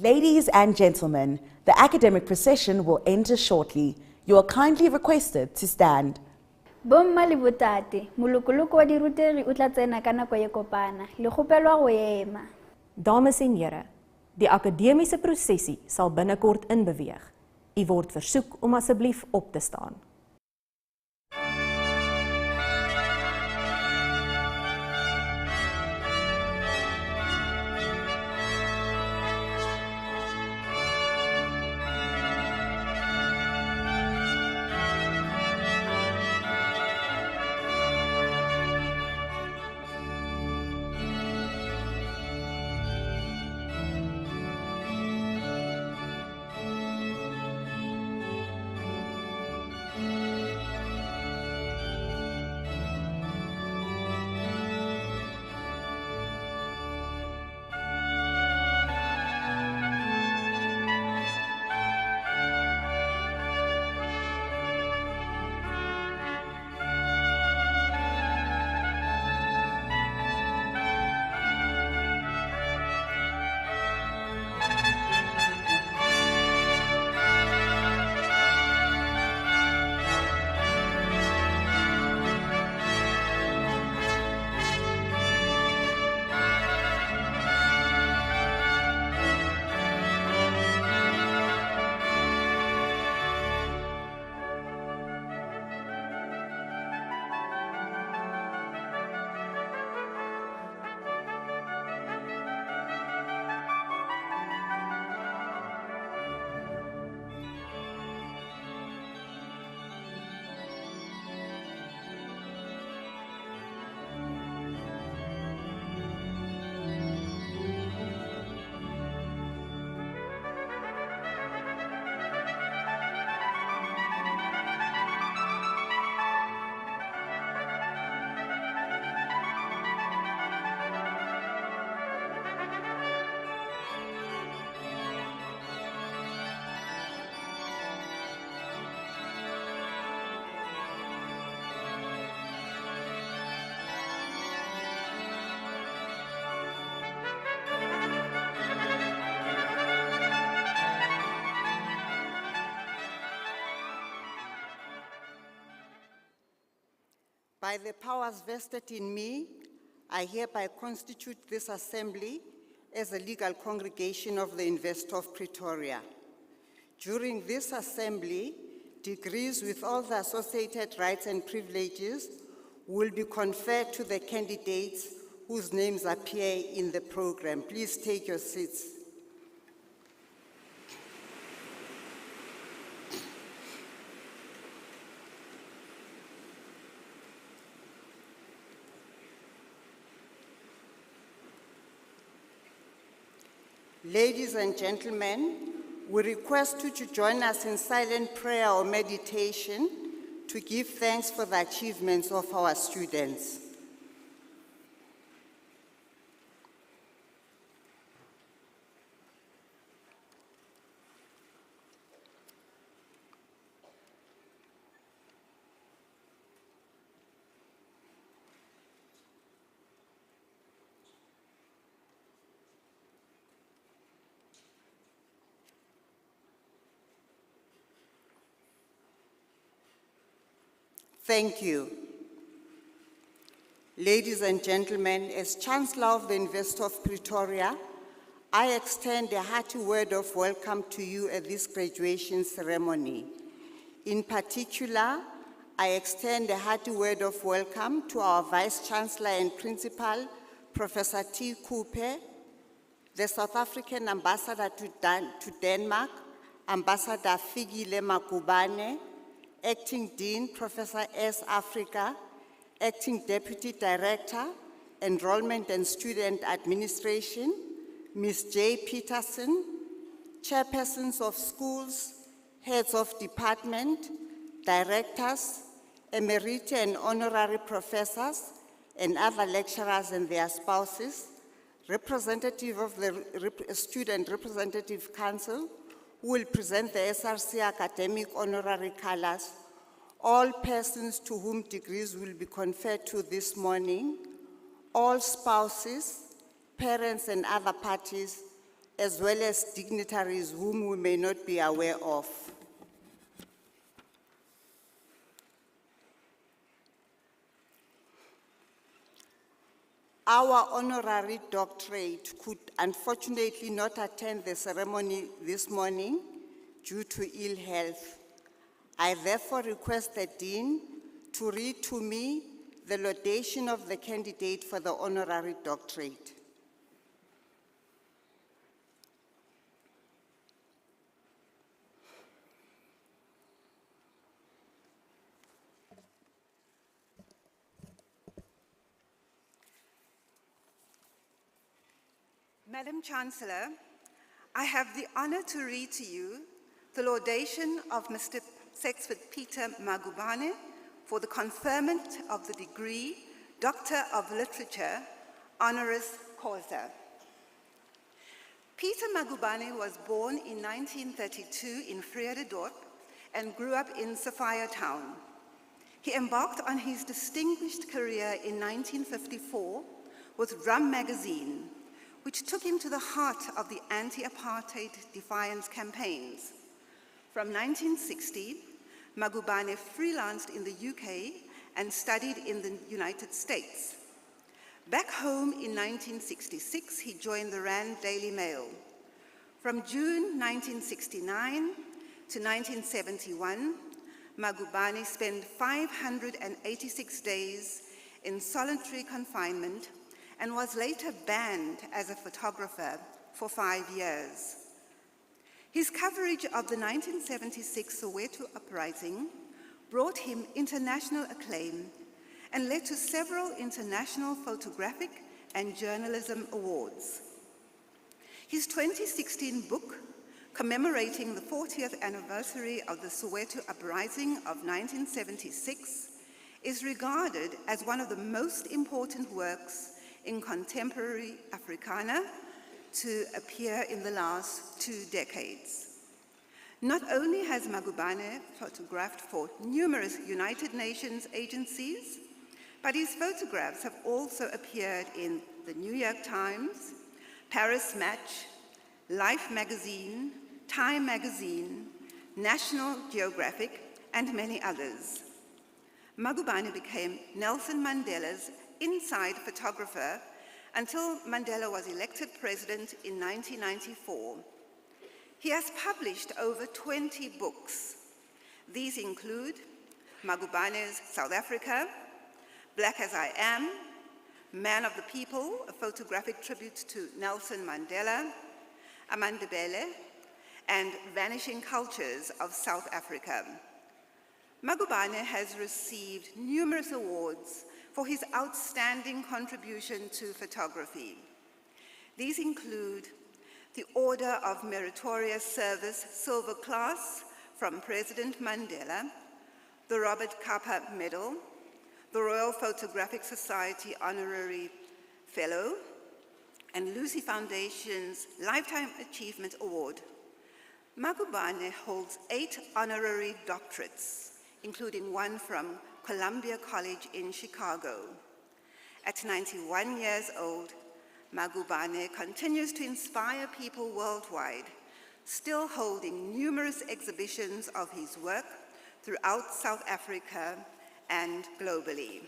Ladies and gentlemen, the academic procession will enter shortly. You are kindly requested to stand. Bomma le botate, molokoloko wa diruteri o tla tsena ka nako ya kopana, le kgopelwa go ema. Dames en here, die akademiese prosesie sal binnekort inbeweeg. U word versoek om asseblief op te staan. By the powers vested in me, I hereby constitute this assembly as a legal congregation of the University of Pretoria. During this assembly, degrees with all the associated rights and privileges will be conferred to the candidates whose names appear in the program. Please take your seats. Ladies and gentlemen, we request you to join us in silent prayer or meditation to give thanks for the achievements of our students. Thank you. Ladies and gentlemen, as Chancellor of the University of Pretoria, I extend a hearty word of welcome to you at this graduation ceremony. In particular, I extend a hearty word of welcome to our Vice Chancellor and Principal, Professor T. Cooper, the South African Ambassador to Denmark, Ambassador Figile Magubane, Acting Dean, Professor S. Africa, Acting Deputy Director, Enrollment and Student Administration, Ms. J. Peterson, Chairpersons of schools, Heads of Department, Directors, Emeriti and Honorary Professors, and other lecturers and their spouses, representative of the Student Representative Council, who will present the SRC Academic Honorary Colors, all persons to whom degrees will be conferred to this morning, all spouses, parents and other parties, as well as dignitaries whom we may not be aware of. Our honorary doctorate could unfortunately not attend the ceremony this morning due to ill health. I therefore request the Dean to read to me the laudation of the candidate for the honorary doctorate. Madam Chancellor, I have the honor to read to you the laudation of Mr. Sexford Peter Magubane for the conferment of the degree Doctor of Literature, honoris causa. Peter Magubane was born in 1932 in Vrededorp and grew up in Sophiatown. He embarked on his distinguished career in 1954 with Rum magazine, which took him to the heart of the anti-apartheid defiance campaigns. From 1960, Magubane freelanced in the UK and studied in the United States. Back home in 1966, he joined the Rand Daily Mail. From June 1969 to 1971, Magubane spent 586 days in solitary confinement and was later banned as a photographer for 5 years. His coverage of the 1976 Soweto uprising brought him international acclaim and led to several international photographic and journalism awards. His 2016 book, commemorating the 40th anniversary of the Soweto uprising of 1976, is regarded as one of the most important works in contemporary Africana to appear in the last 2 decades. Not only has Magubane photographed for numerous United Nations agencies, but his photographs have also appeared in the New York Times, Paris Match, Life magazine, Time magazine, National Geographic, and many others. Magubane became Nelson Mandela's inside photographer until Mandela was elected president in 1994. He has published over 20 books. These include Magubane's South Africa, Black as I Am, Man of the People, a photographic tribute to Nelson Mandela, Amandebele, and Vanishing Cultures of South Africa. Magubane has received numerous awards for his outstanding contribution to photography. These include the Order of Meritorious Service Silver Class from President Mandela, the Robert Capa Medal, the Royal Photographic Society Honorary Fellow, and Lucy Foundation's Lifetime Achievement Award. Magubane holds 8 honorary doctorates, including one from Columbia College in Chicago. At 91 years old, Magubane continues to inspire people worldwide, still holding numerous exhibitions of his work throughout South Africa and globally.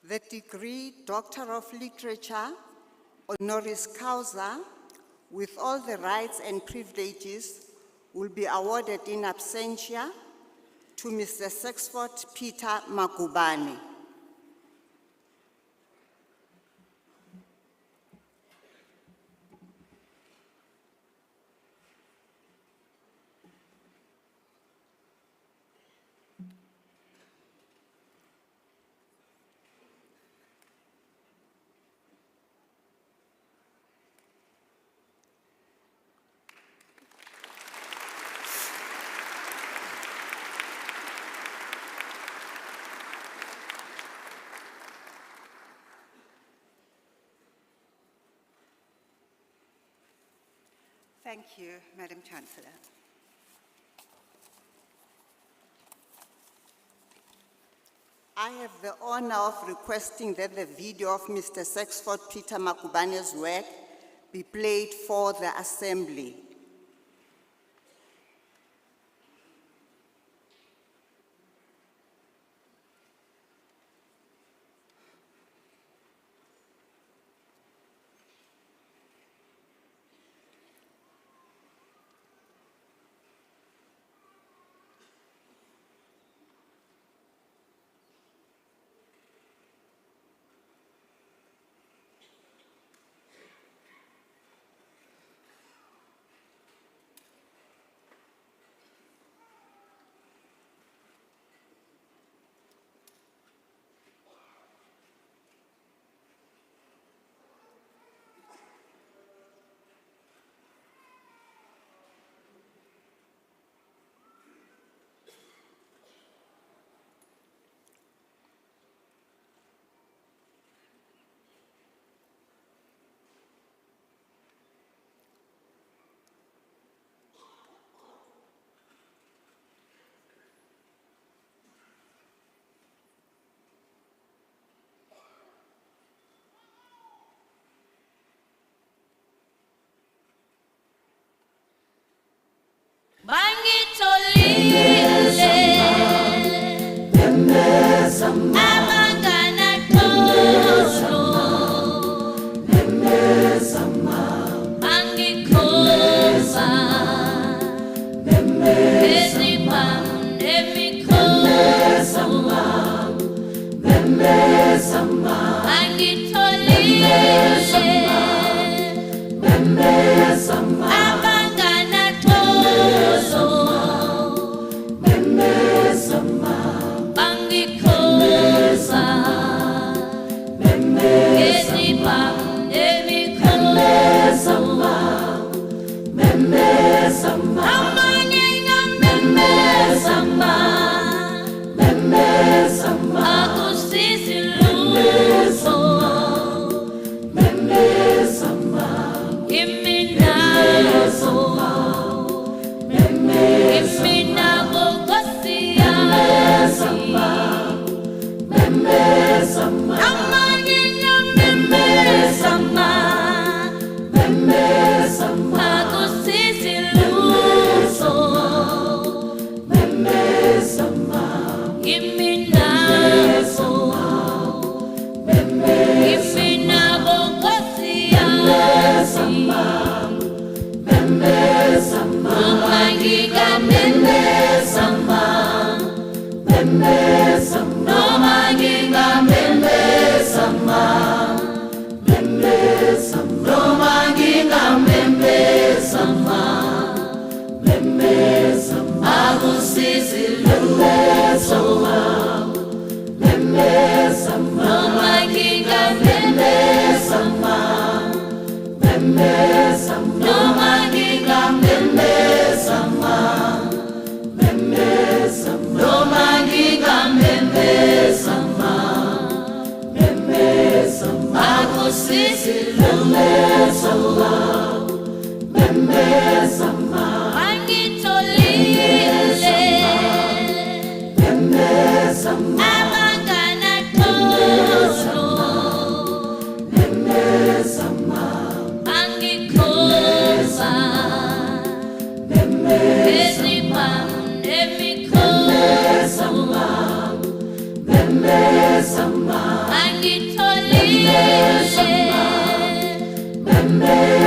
The degree Doctor of Literature, honoris causa, with all the rights and privileges, will be awarded in absentia to Mr. Sexford Peter Magubane. Thank you, Madam Chancellor. I have the honor of requesting that the video of Mr. Sexford Peter Magubane's work be played for the assembly.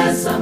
Yes.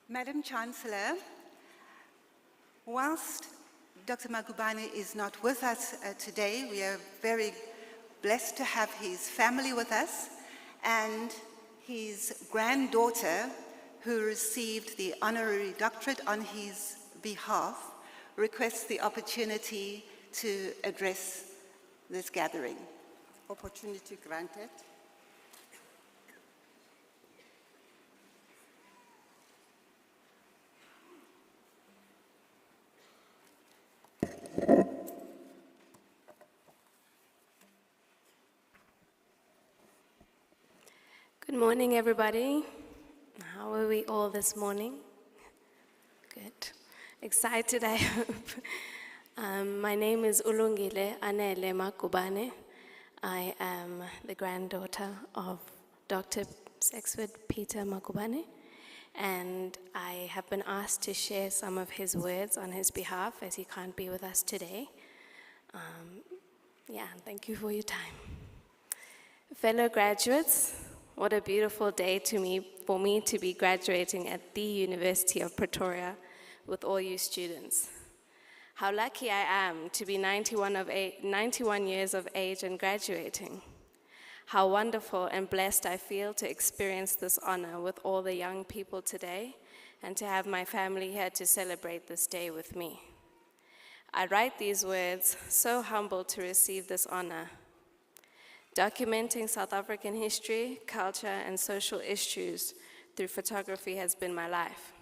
Madam Chancellor, whilst Dr. Magubane is not with us today, we are very blessed to have his family with us, and his granddaughter, who received the honorary doctorate on his behalf, requests the opportunity to address this gathering. Opportunity granted. Good morning, everybody. How are we all this morning? Good. Excited, I hope. My name is Ulungile Anele Magubane. I am the granddaughter of Dr. Sexford Peter Magubane, and I have been asked to share some of his words on his behalf as he can't be with us today. Thank you for your time. Fellow graduates, what a beautiful day for me to be graduating at the University of Pretoria with all you students. How lucky I am to be 91 years of age and graduating. How wonderful and blessed I feel to experience this honor with all the young people today and to have my family here to celebrate this day with me. I write these words so humbled to receive this honor. Documenting South African history, culture, and social issues through photography has been my life.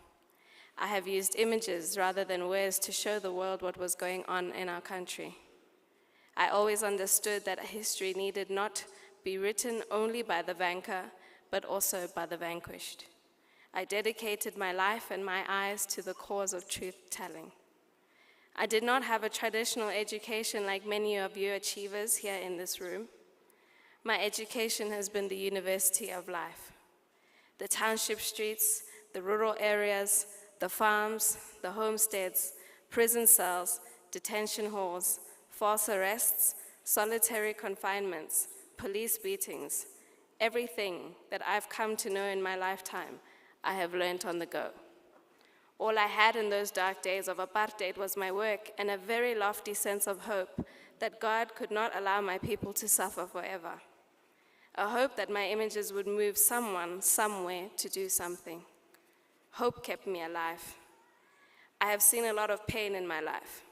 I have used images rather than words to show the world what was going on in our country. I always understood that history needed not be written only by the vanquished, but also by the vanquished. I dedicated my life and my eyes to the cause of truth-telling. I did not have a traditional education like many of you achievers here in this room. My education has been the University of Life. The township streets, the rural areas, the farms, the homesteads, prison cells, detention halls, false arrests, solitary confinements, police beatings, everything that I've come to know in my lifetime, I have learned on the go. All I had in those dark days of apartheid was my work and a very lofty sense of hope that God could not allow my people to suffer forever. A hope that my images would move someone, somewhere, to do something. Hope kept me alive. I have seen a lot of pain in my life.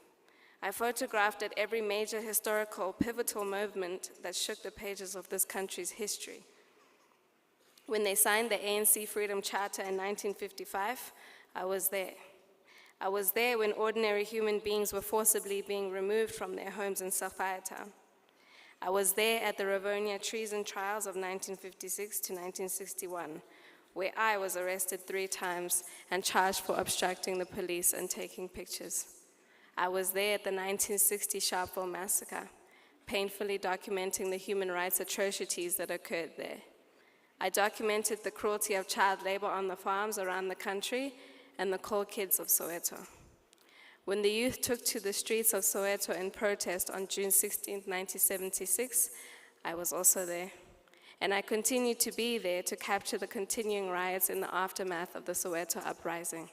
I photographed at every major historical pivotal movement that shook the pages of this country's history. When they signed the ANC Freedom Charter in 1955, I was there. I was there when ordinary human beings were forcibly being removed from their homes in Sapphire Town. I was there at the Rivonia treason trials of 1956 to 1961, where I was arrested 3 times and charged for obstructing the police and taking pictures. I was there at the 1960 Sharpeville massacre, painfully documenting the human rights atrocities that occurred there. I documented the cruelty of child labor on the farms around the country and the coal kids of Soweto. When the youth took to the streets of Soweto in protest on June 16, 1976, I was also there. And I continued to be there to capture the continuing riots in the aftermath of the Soweto uprising.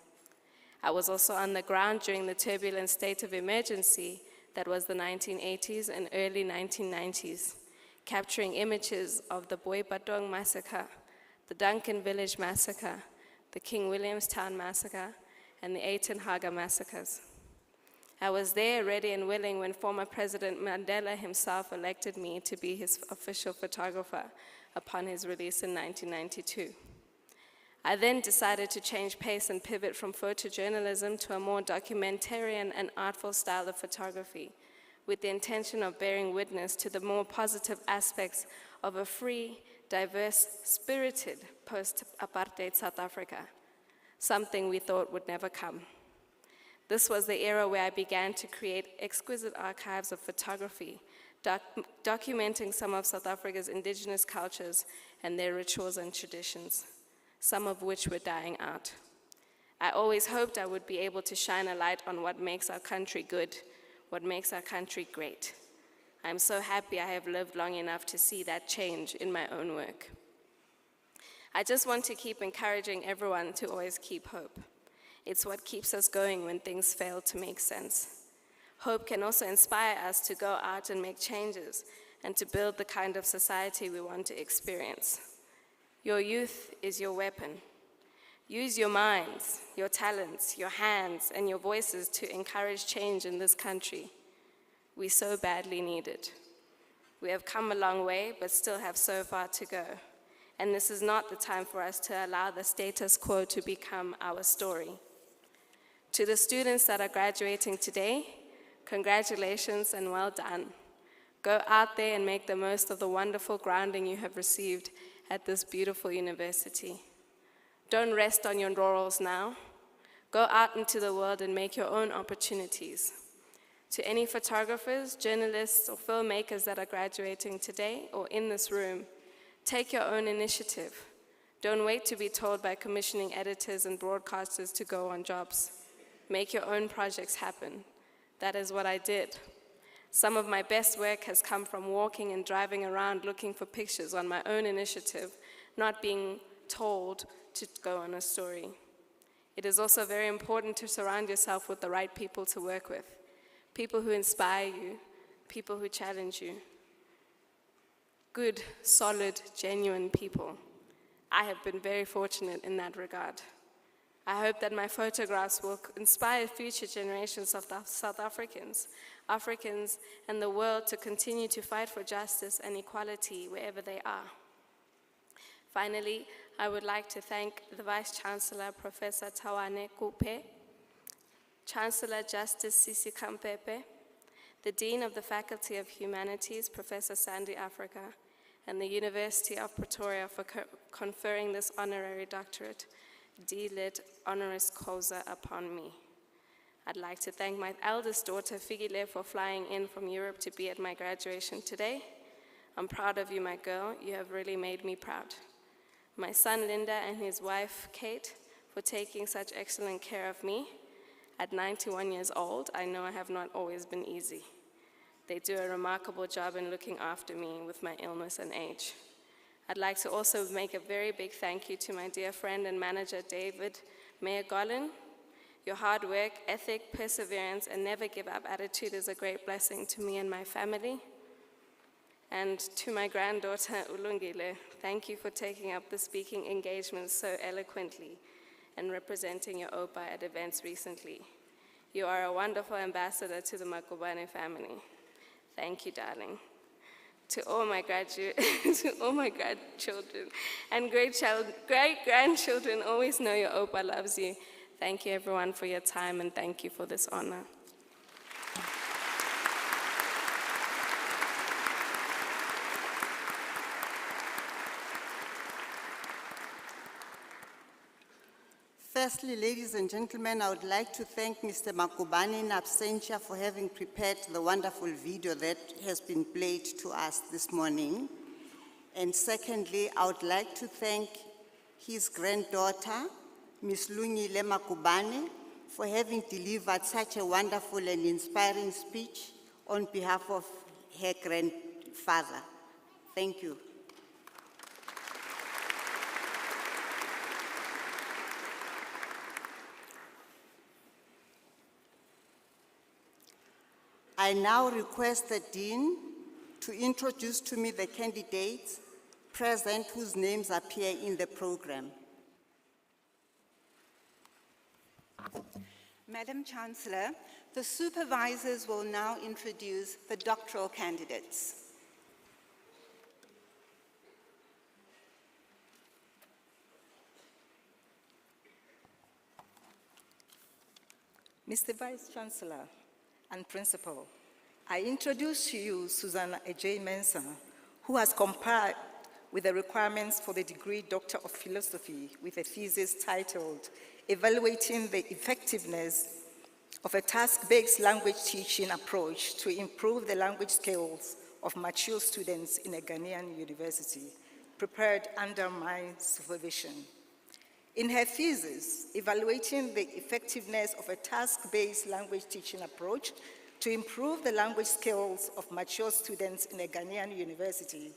I was also on the ground during the turbulent state of emergency that was the 1980s and early 1990s, capturing images of the Boy Batong massacre, the Duncan Village massacre, the King Williamstown massacre, and the Eighton Haga massacres. I was there, ready and willing, when former President Mandela himself elected me to be his official photographer upon his release in 1992. I then decided to change pace and pivot from photojournalism to a more documentarian and artful style of photography, with the intention of bearing witness to the more positive aspects of a free, diverse, spirited post-apartheid South Africa, something we thought would never come. This was the era where I began to create exquisite archives of photography, documenting some of South Africa's indigenous cultures and their rituals and traditions, some of which were dying out. I always hoped I would be able to shine a light on what makes our country good, what makes our country great. I'm so happy I have lived long enough to see that change in my own work. I just want to keep encouraging everyone to always keep hope. It's what keeps us going when things fail to make sense. Hope can also inspire us to go out and make changes and to build the kind of society we want to experience. Your youth is your weapon. Use your minds, your talents, your hands, and your voices to encourage change in this country. We so badly need it. We have come a long way, but still have so far to go. And this is not the time for us to allow the status quo to become our story. To the students that are graduating today, congratulations and well done. Go out there and make the most of the wonderful grounding you have received at this beautiful university. Don't rest on your laurels now. Go out into the world and make your own opportunities. To any photographers, journalists, or filmmakers that are graduating today or in this room, take your own initiative. Don't wait to be told by commissioning editors and broadcasters to go on jobs. Make your own projects happen. That is what I did. Some of my best work has come from walking and driving around looking for pictures on my own initiative, not being told to go on a story. It is also very important to surround yourself with the right people to work with, people who inspire you, people who challenge you. Good, solid, genuine people. I have been very fortunate in that regard. I hope that my photographs will inspire future generations of South Africans, and the world to continue to fight for justice and equality wherever they are. Finally, I would like to thank the Vice-Chancellor, Professor Tawane Kupe, Chancellor Justice Sisi Kampepe, the Dean of the Faculty of Humanities, Professor Sandy Africa, and the University of Pretoria for conferring this honorary doctorate, D.Litt. Honoris Causa, upon me. I'd like to thank my eldest daughter, Figile, for flying in from Europe to be at my graduation today. I'm proud of you, my girl. You have really made me proud. My son, Linda, and his wife, Kate, for taking such excellent care of me. At 91 years old, I know I have not always been easy. They do a remarkable job in looking after me with my illness and age. I'd like to also make a very big thank you to my dear friend and manager, David Magubane. Your hard work, ethic, perseverance, and never give up attitude is a great blessing to me and my family. And to my granddaughter, Ulungile, thank you for taking up the speaking engagement so eloquently and representing your OPA at events recently. You are a wonderful ambassador to the Magubane family. Thank you, darling. To all my to all my grandchildren and great-grandchildren, always know your OPA loves you. Thank you, everyone, for your time, and thank you for this honor. Firstly, ladies and gentlemen, I would like to thank Mr. Magubane in absentia for having prepared the wonderful video that has been played to us this morning. And secondly, I would like to thank his granddaughter, Ms. Lungile Magubane, for having delivered such a wonderful and inspiring speech on behalf of her grandfather. Thank you. I now request the Dean to introduce to me the candidates present whose names appear in the program. Madam Chancellor, the supervisors will now introduce the doctoral candidates. Mr. Vice-Chancellor and Principal, I introduce to you Susanna J. Mensah, who has complied with the requirements for the degree Doctor of Philosophy with a thesis titled Evaluating the Effectiveness of a Task-Based Language Teaching Approach to Improve the Language Skills of Mature Students in a Ghanaian University, prepared under my supervision. In her thesis, Evaluating the Effectiveness of a Task-Based Language Teaching Approach to Improve the Language Skills of Mature Students in a Ghanaian University,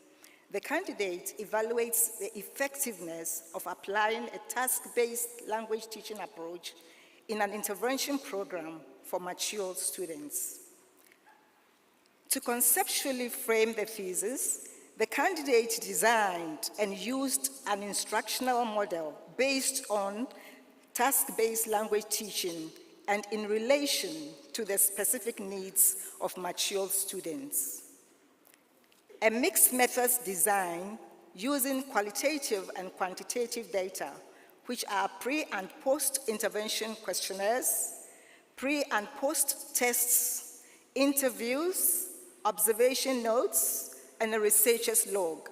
the candidate evaluates the effectiveness of applying a task-based language teaching approach in an intervention program for mature students. To conceptually frame the thesis, the candidate designed and used an instructional model based on task-based language teaching and in relation to the specific needs of mature students. A mixed methods design using qualitative and quantitative data, which are pre- and post-intervention questionnaires, pre- and post-tests, interviews, observation notes, and a researcher's log,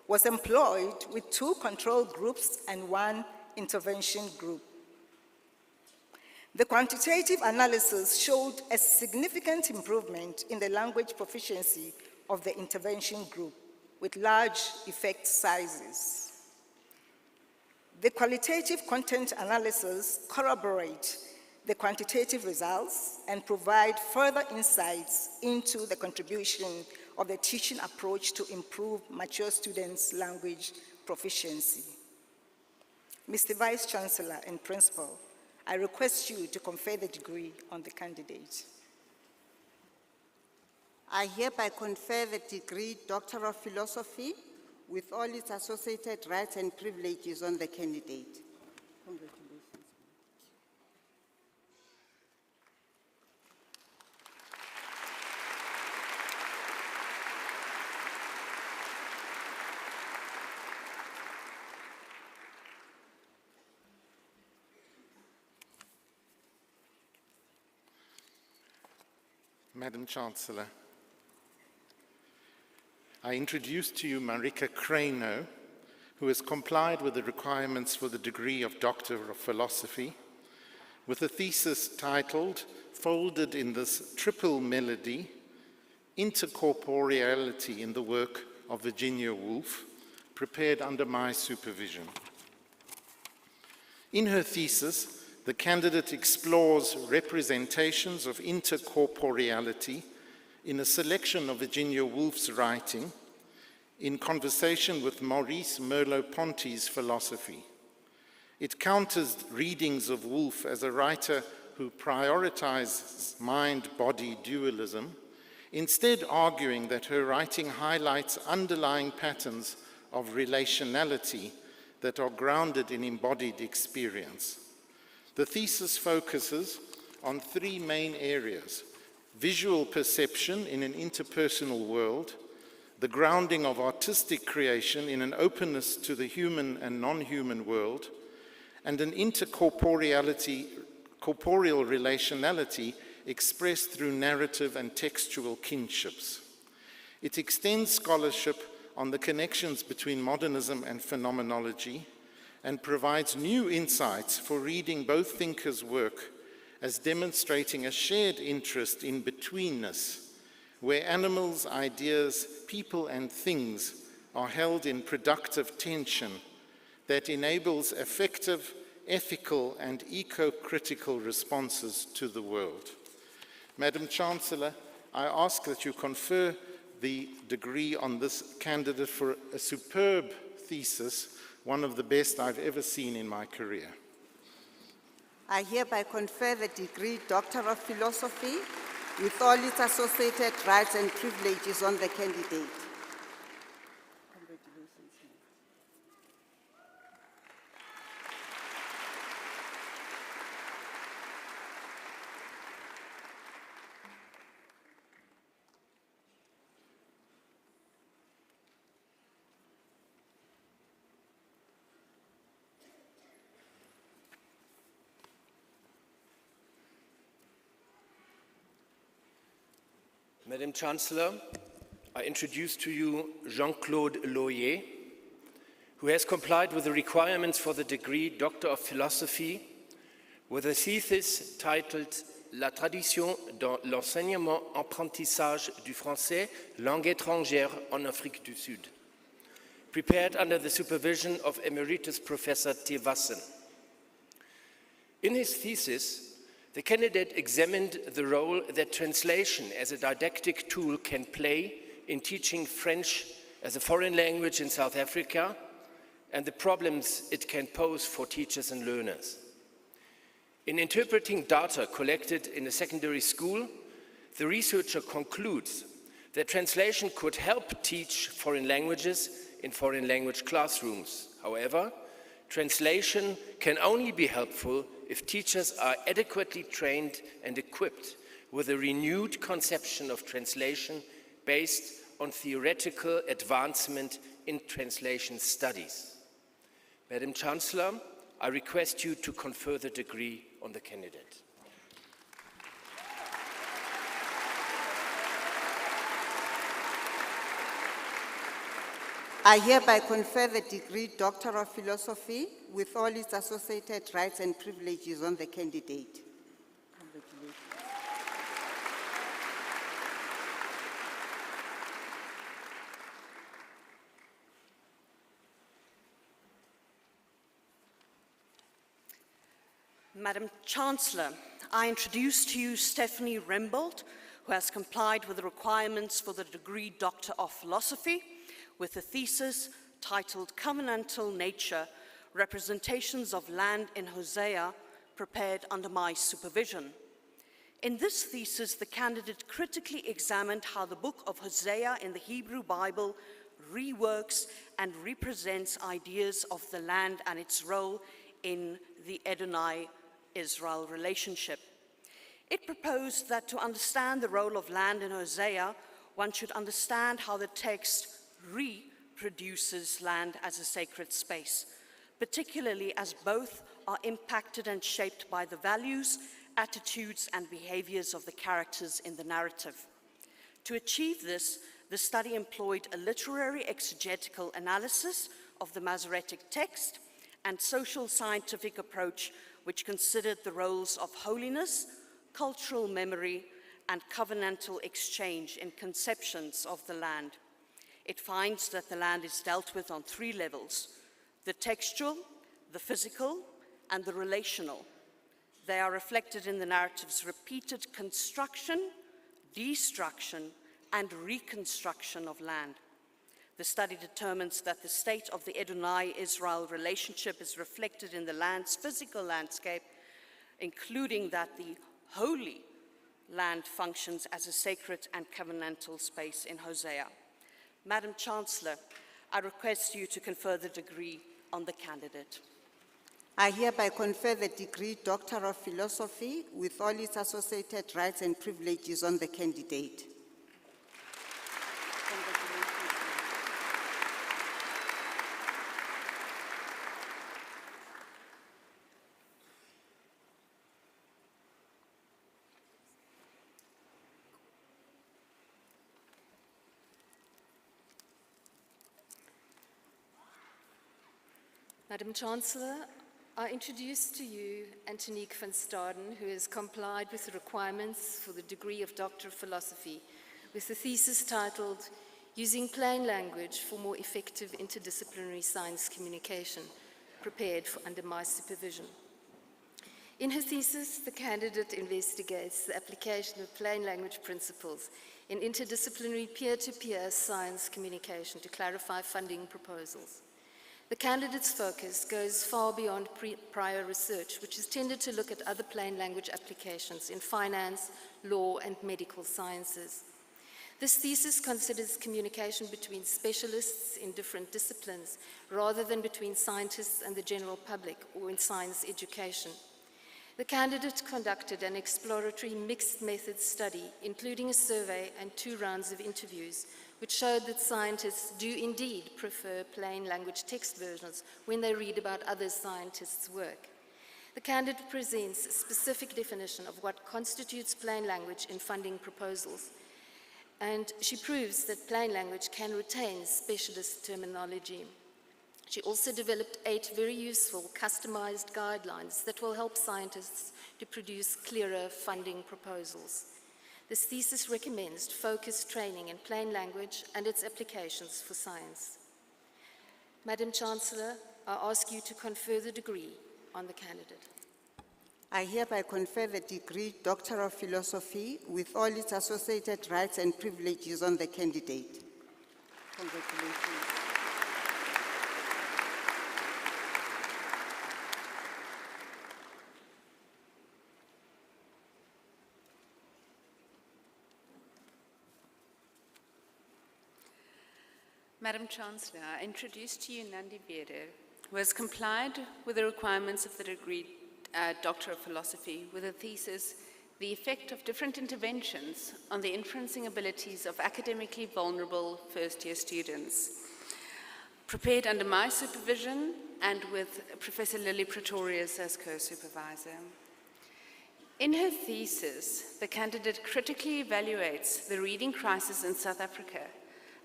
was employed with 2 control groups and 1 intervention group. The quantitative analysis showed a significant improvement in the language proficiency of the intervention group with large effect sizes. The qualitative content analysis corroborate the quantitative results and provide further insights into the contribution of the teaching approach to improve mature students' language proficiency. Mr. Vice-Chancellor and Principal, I request you to confer the degree on the candidate. I hereby confer the degree Doctor of Philosophy with all its associated rights and privileges on the candidate. Congratulations. Madam Chancellor, I introduce to you Marika Crano, who has complied with the requirements for the degree of Doctor of Philosophy, with a thesis titled, Folded in this Triple Melody, Intercorporeality in the Work of Virginia Woolf, prepared under my supervision. In her thesis, the candidate explores representations of intercorporeality in a selection of Virginia Woolf's writing in conversation with Maurice Merleau-Ponty's philosophy. It counters readings of Woolf as a writer who prioritizes mind-body dualism, instead arguing that her writing highlights underlying patterns of relationality that are grounded in embodied experience. The thesis focuses on 3 main areas: visual perception in an interpersonal world, the grounding of artistic creation in an openness to the human and non-human world, and an corporeal relationality expressed through narrative and textual kinships. It extends scholarship on the connections between modernism and phenomenology, and provides new insights for reading both thinkers' work as demonstrating a shared interest in betweenness, where animals, ideas, people, and things are held in productive tension that enables effective, ethical, and eco-critical responses to the world. Madam Chancellor, I ask that you confer the degree on this candidate for a superb thesis, one of the best I've ever seen in my career. I hereby confer the degree Doctor of Philosophy with all its associated rights and privileges on the candidate. Congratulations. Madam Chancellor, I introduce to you Jean-Claude Loyer, who has complied with the requirements for the degree Doctor of Philosophy with a thesis titled La tradition dans l'enseignement-apprentissage du français, langue étrangère en Afrique du Sud, prepared under the supervision of Emeritus Professor Tevassen. In his thesis, the candidate examined the role that translation as a didactic tool can play in teaching French as a foreign language in South Africa and the problems it can pose for teachers and learners. In interpreting data collected in a secondary school, the researcher concludes that translation could help teach foreign languages in foreign language classrooms. However, translation can only be helpful if teachers are adequately trained and equipped with a renewed conception of translation based on theoretical advancement in translation studies. Madam Chancellor, I request you to confer the degree on the candidate. I hereby confer the degree Doctor of Philosophy with all its associated rights and privileges on the candidate. Congratulations. Madam Chancellor, I introduce to you Stephanie Rembold, who has complied with the requirements for the degree Doctor of Philosophy with a thesis titled Covenantal Nature, Representations of Land in Hosea, prepared under my supervision. In this thesis, the candidate critically examined how the book of Hosea in the Hebrew Bible reworks and represents ideas of the land and its role in the Adonai-Israel relationship. It proposed that to understand the role of land in Hosea, one should understand how the text reproduces land as a sacred space, particularly as both are impacted and shaped by the values, attitudes, and behaviors of the characters in the narrative. To achieve this, the study employed a literary exegetical analysis of the Masoretic text and social scientific approach which considered the roles of holiness, cultural memory, and covenantal exchange in conceptions of the land. It finds that the land is dealt with on three levels: the textual, the physical, and the relational. They are reflected in the narrative's repeated construction, destruction, and reconstruction of land. The study determines that the state of the Adonai-Israel relationship is reflected in the land's physical landscape, including that the holy land functions as a sacred and covenantal space in Hosea. Madam Chancellor, I request you to confer the degree on the candidate. I hereby confer the degree Doctor of Philosophy with all its associated rights and privileges on the candidate. Madam Chancellor, I introduce to you Antonique van Staden, who has complied with the requirements for the degree of Doctor of Philosophy with the thesis titled Using Plain Language for More Effective Interdisciplinary Science Communication, prepared under my supervision. In her thesis, the candidate investigates the application of plain language principles in interdisciplinary peer-to-peer science communication to clarify funding proposals. The candidate's focus goes far beyond prior research, which has tended to look at other plain language applications in finance, law, and medical sciences. This thesis considers communication between specialists in different disciplines, rather than between scientists and the general public or in science education. The candidate conducted an exploratory mixed method study, including a survey and 2 rounds of interviews, which showed that scientists do indeed prefer plain language text versions when they read about other scientists' work. The candidate presents a specific definition of what constitutes plain language in funding proposals. And she proves that plain language can retain specialist terminology. She also developed 8 very useful customized guidelines that will help scientists to produce clearer funding proposals. This thesis recommends focused training in plain language and its applications for science. Madam Chancellor, I ask you to confer the degree on the candidate. I hereby confer the degree Doctor of Philosophy with all its associated rights and privileges on the candidate. Congratulations. Madam Chancellor, I introduce to you Nandi Veder, who has complied with the requirements of the degree Doctor of Philosophy with a thesis, The Effect of Different Interventions on the Inferencing Abilities of Academically Vulnerable First-Year Students, prepared under my supervision and with Professor Lily Pretorius as co-supervisor. In her thesis, the candidate critically evaluates the reading crisis in South Africa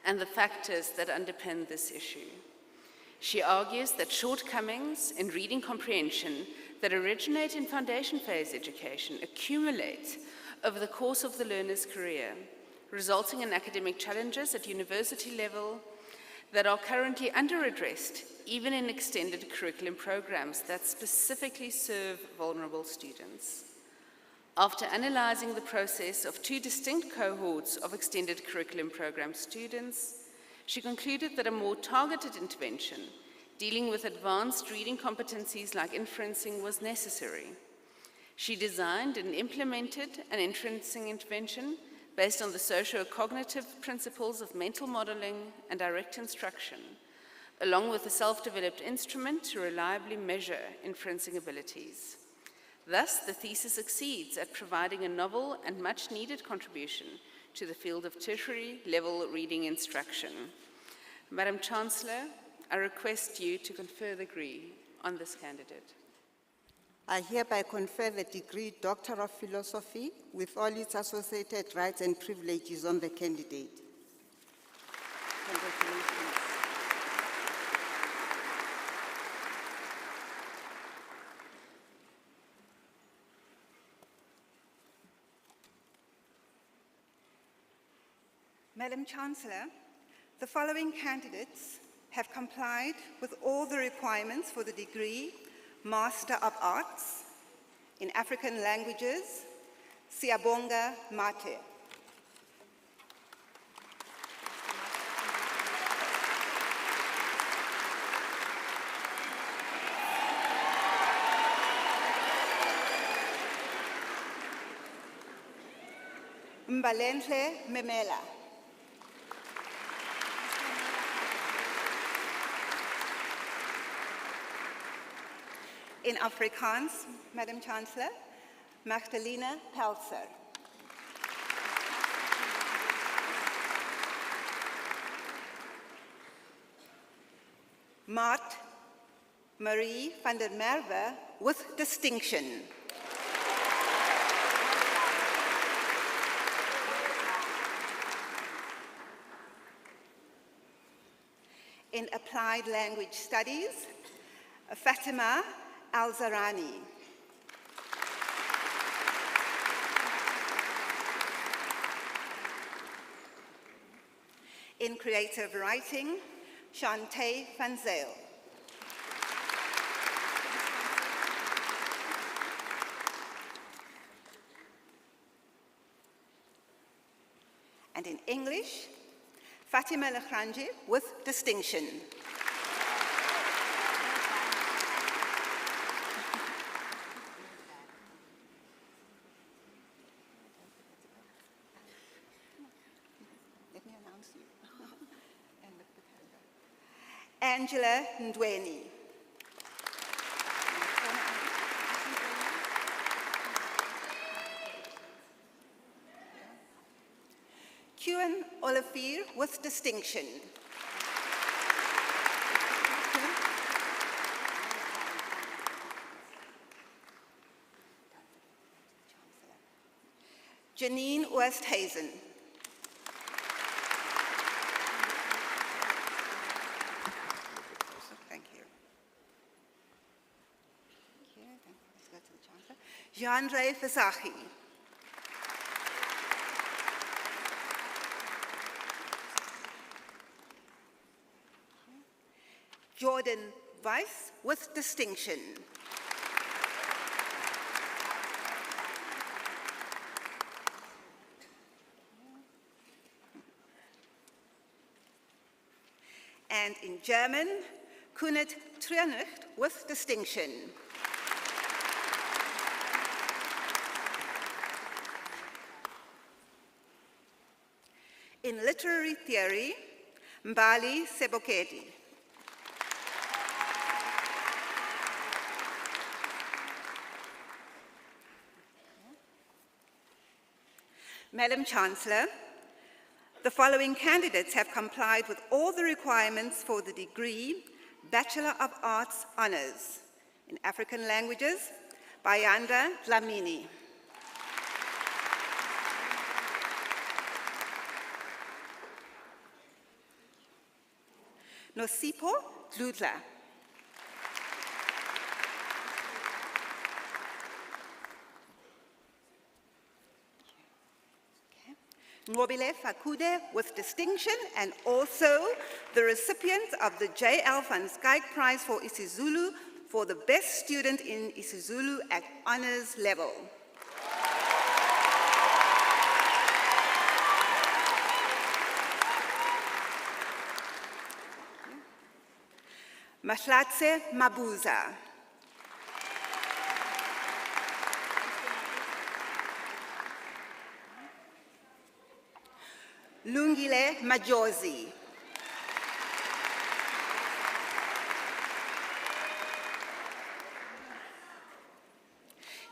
and the factors that underpin this issue. She argues that shortcomings in reading comprehension that originate in foundation phase education accumulate over the course of the learner's career, resulting in academic challenges at university level that are currently under-addressed, even in extended curriculum programs that specifically serve vulnerable students. After analyzing the process of 2 distinct cohorts of extended curriculum program students, she concluded that a more targeted intervention dealing with advanced reading competencies like inferencing was necessary. She designed and implemented an inferencing intervention based on the socio-cognitive principles of mental modeling and direct instruction, along with a self-developed instrument to reliably measure inferencing abilities. Thus, the thesis succeeds at providing a novel and much-needed contribution to the field of tertiary level reading instruction. Madam Chancellor, I request you to confer the degree on this candidate. I hereby confer the degree Doctor of Philosophy with all its associated rights and privileges on the candidate. Congratulations. Madam Chancellor, the following candidates have complied with all the requirements for the degree Master of Arts in African Languages, Siyabonga Mate. Mbalenhle Memela. In Afrikaans, Madam Chancellor, Magdalena Pelser. Mart Marie van der Merwe with distinction. In Applied Language Studies, Fatima Al-Zarani. In Creative Writing, Shantae van Zyl. And in English, Fatima Legranje with distinction. Angela Ndweni. Kewan Olivier with distinction. Janine Westhuizen. Nyandre Visagie. Jordan Weiss with distinction. And in German, Kunit Trianucht with distinction. In literary theory, Mbali Sebokedi. Madam Chancellor, the following candidates have complied with all the requirements for the degree Bachelor of Arts Honours in African Languages, Bayanda Dlamini. Nosipo Dludla. Ngobile Fakude with distinction and also the recipient of the J.L. van Skyke Prize for isiZulu for the best student in isiZulu at honours level. Mahlatse Mabuza. Lungile Majozi.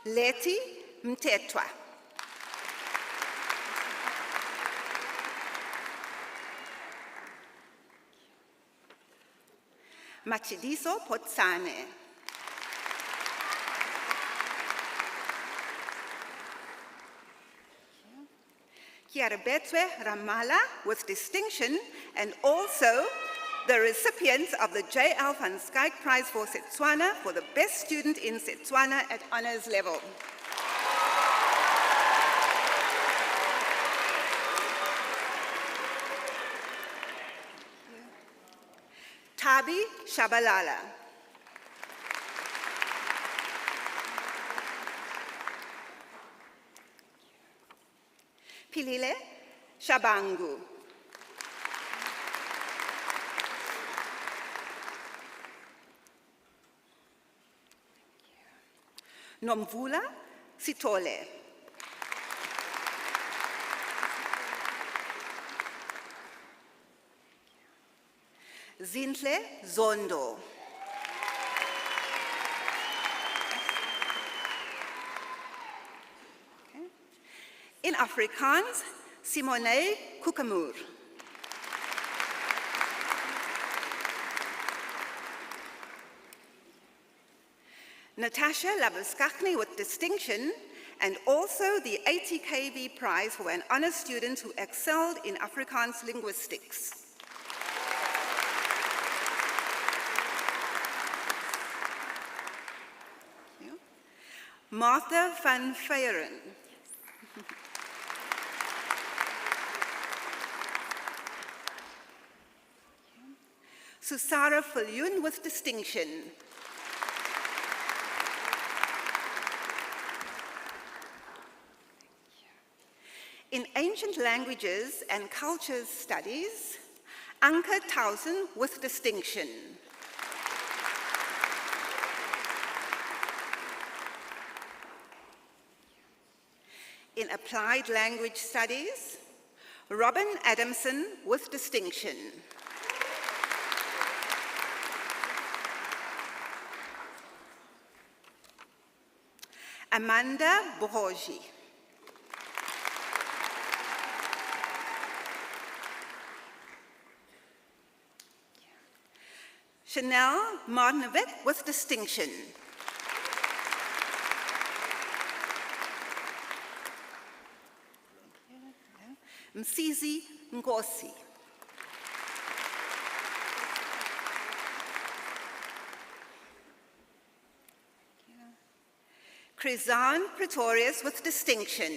Leti Mtetwa. Machidiso Potsane. Kiarabetswe Ramala with distinction and also the recipients of the J.L. van Skyke Prize for Setswana for the best student in Setswana at honours level. Tabi Shabalala. Pilile Shabangu. Nomvula Sitole. Zintle Zondo. In Afrikaans, Simone Kukamur. Natasha Labuskachny with distinction and also the 80 kV prize for an honor student who excelled in Afrikaans linguistics. Martha van Feyeren. Susara Viljoen with distinction. In ancient languages and cultures studies, Anke Tausen with distinction. In applied language studies, Robin Adamson with distinction. Amanda Bohoji. Chanel Martinovec with distinction. Msizi Ngosi. Chrysan Pretorius with distinction.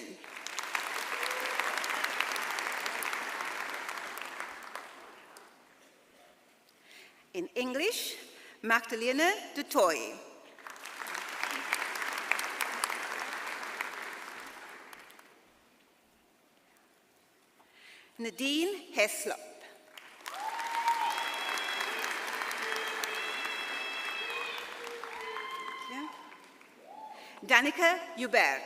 In English, Magdalene du Toit. Nadine Heslop. Danica Hubert.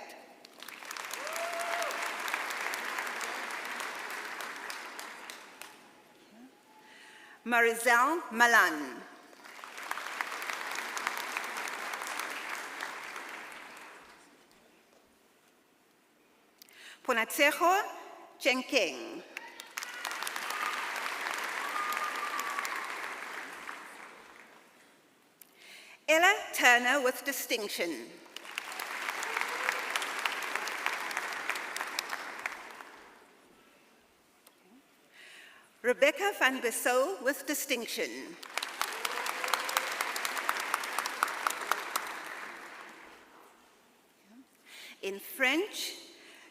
Marizel Malan. Ponatsejo Chenkeng. Ella Turner with distinction. Rebecca van Bissau with distinction. In French,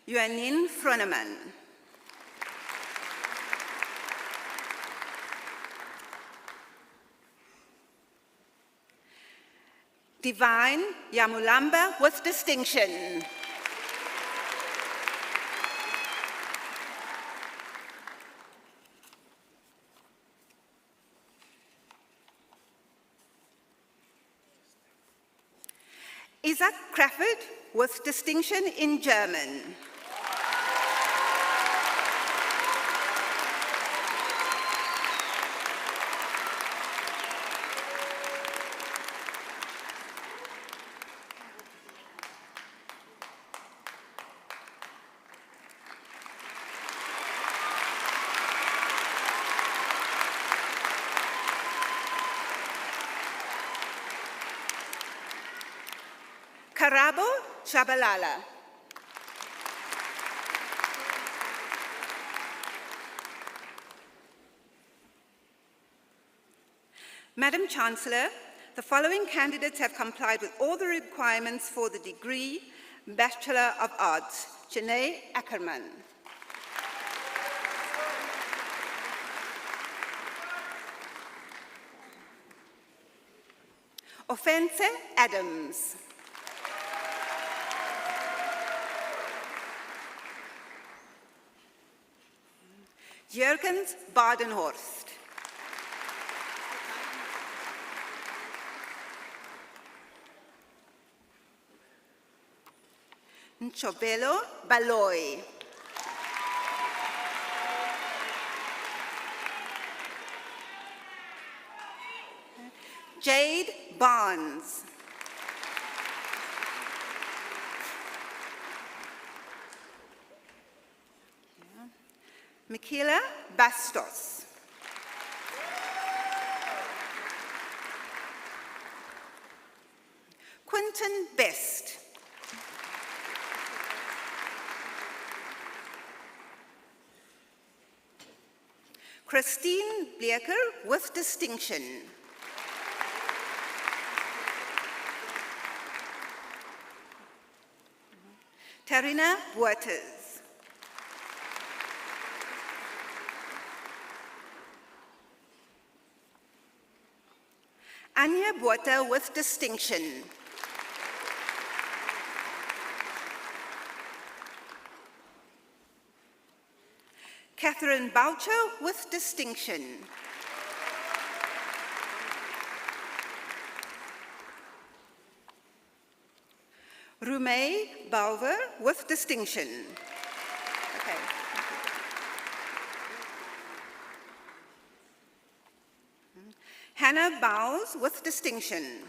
Joannine Froneman. Divine Yamulamba with distinction. Isaac Crawford with distinction in German. Karabo Shabalala. Madam Chancellor, the following candidates have complied with all the requirements for the degree Bachelor of Arts. Janae Ackerman. Offense Adams. Jurgens Badenhorst. Nchobelo Baloy. Jade Barnes. Michaela Bastos. Quentin Best. Christine Bleeker with distinction. Tarina Waters. Anya Bota with distinction. Catherine Boucher with distinction. Rumey Balver with distinction. Okay. Hannah Bowles with distinction.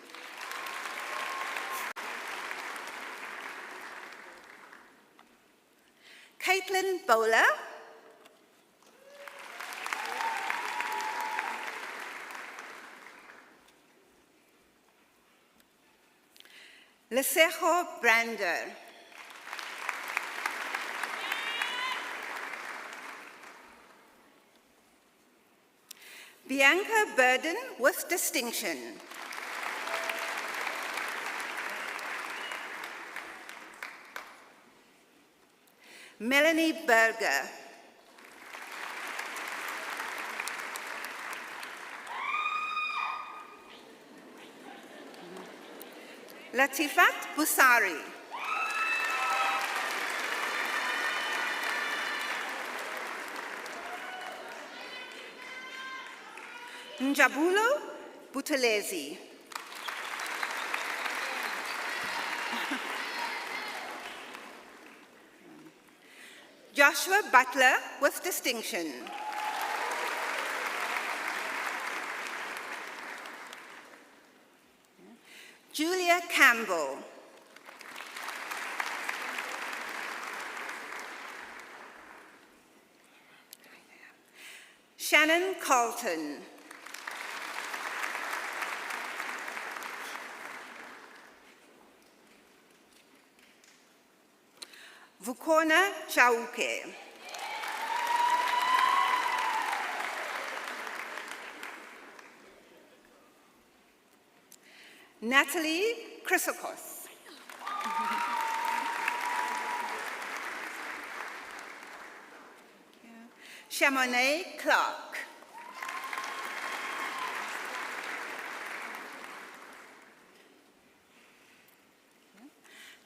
Caitlin Bowler. Lesejo Brander. Bianca Burden with distinction. Melanie Berger. Latifat Busari. Njabulo Buthelezi. Joshua Butler with distinction. Julia Campbell. Shannon Carlton. Vukona Chauke. Natalie Chrysokos. Chamonix Clark.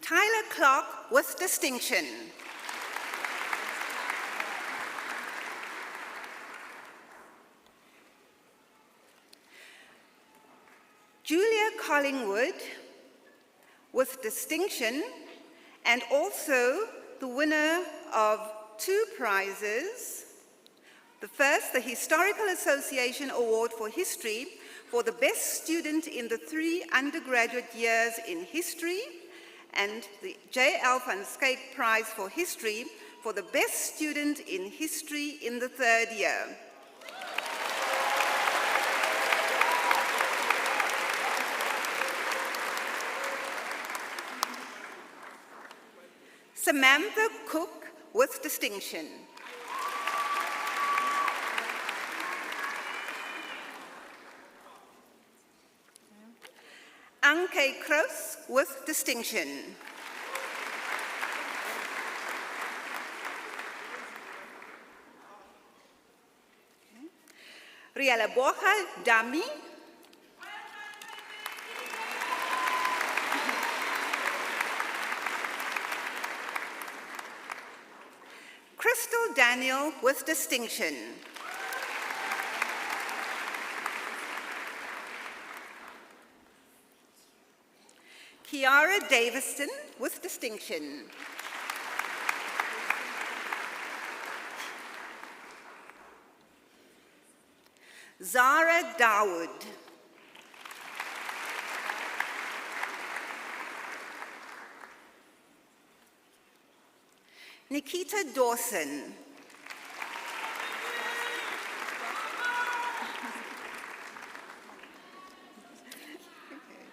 Tyler Clark with distinction. Julia Collingwood with distinction, and also the winner of 2 prizes. The first, the Historical Association Award for History for the best student in the 3 undergraduate years in history, and the J.L. van Skyke Prize for History for the best student in history in the 3rd year. Samantha Cook with distinction. Anke Kroos with distinction. Riela Borja Dami. Crystal Daniel with distinction. Kiara Davison with distinction. Zara Dawood. Nikita Dawson.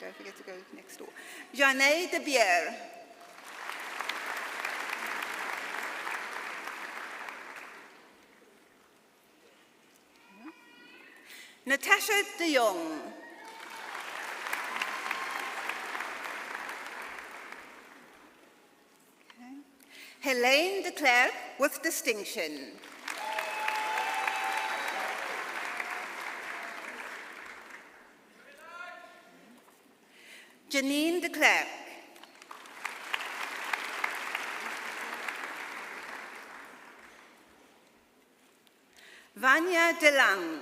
Don't forget to go next door. Jeanne de Beer. Natasha de Jong. Helene de Klerk with distinction. Janine de Klerk. Vanya de Lang.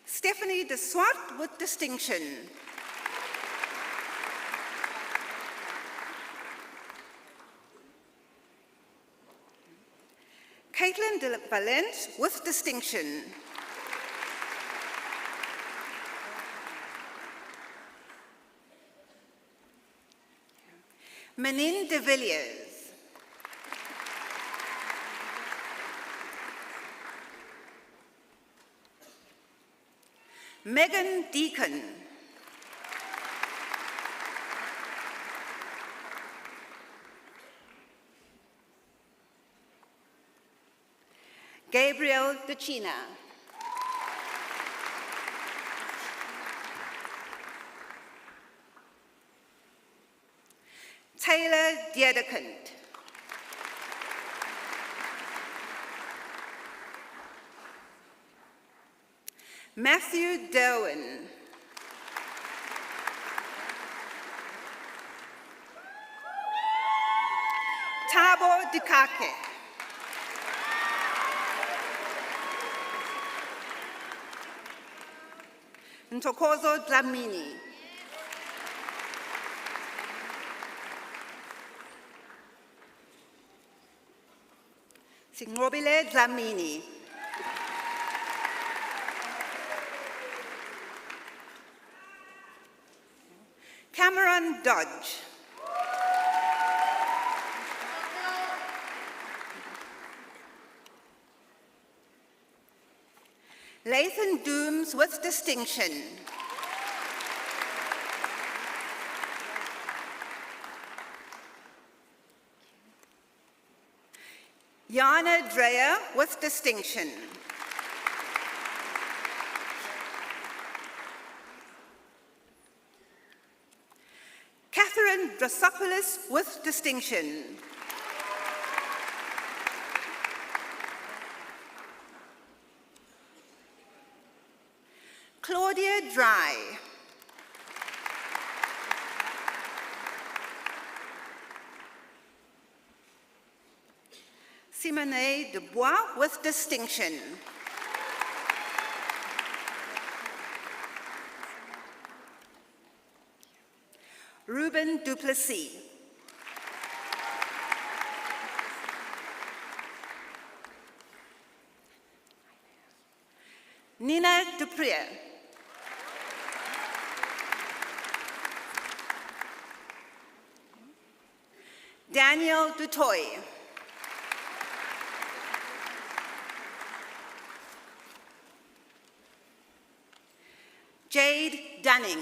Stephanie de Swart with distinction. Caitlin de Valent with distinction. Menin de Villiers. Megan Deacon. Gabriel De China. Taylor Dedekind. Matthew Derwin. Thabo Dikake. Ntokozo Dlamini. Sinqobile Dlamini. Cameron Dodge. Lathan Dooms with distinction. Jana Dreyer with distinction. Catherine Drosopoulos with distinction. Claudia Dry. Simone Dubois with distinction. Ruben Duplessis. Nina Duprier. Daniel Dutoy. Jade Dunning.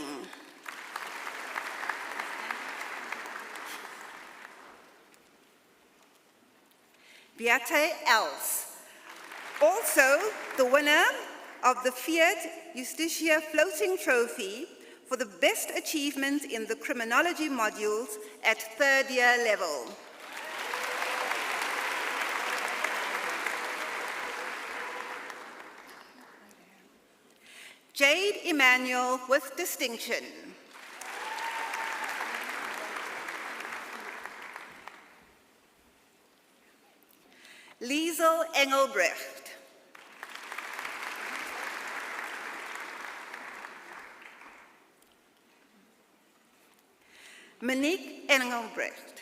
Beate Els. Also the winner of the Fiat Justitia Floating Trophy for the best achievement in the criminology modules at third year level. Jade Emmanuel with distinction. Liesel Engelbrecht. Monique Engelbrecht.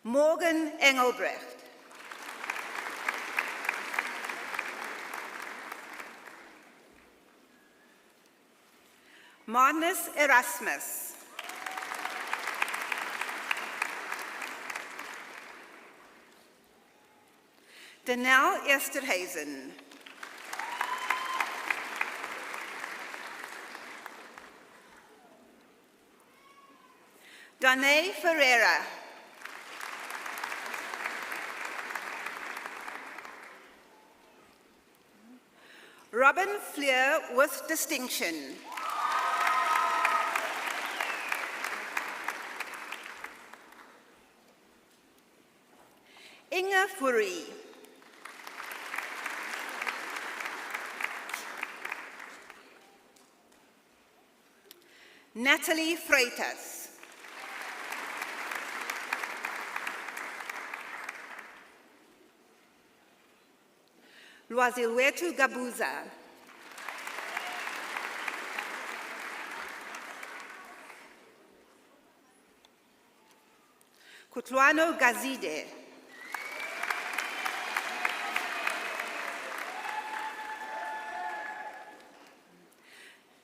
Morgan Engelbrecht. Magnus Erasmus. Danelle Esterhuizen. Danae Ferreira. Robin Fleer with distinction. Inge Fourie. Natalie Freitas. Luazilwetu Gabuza. Kutlwano Gazide.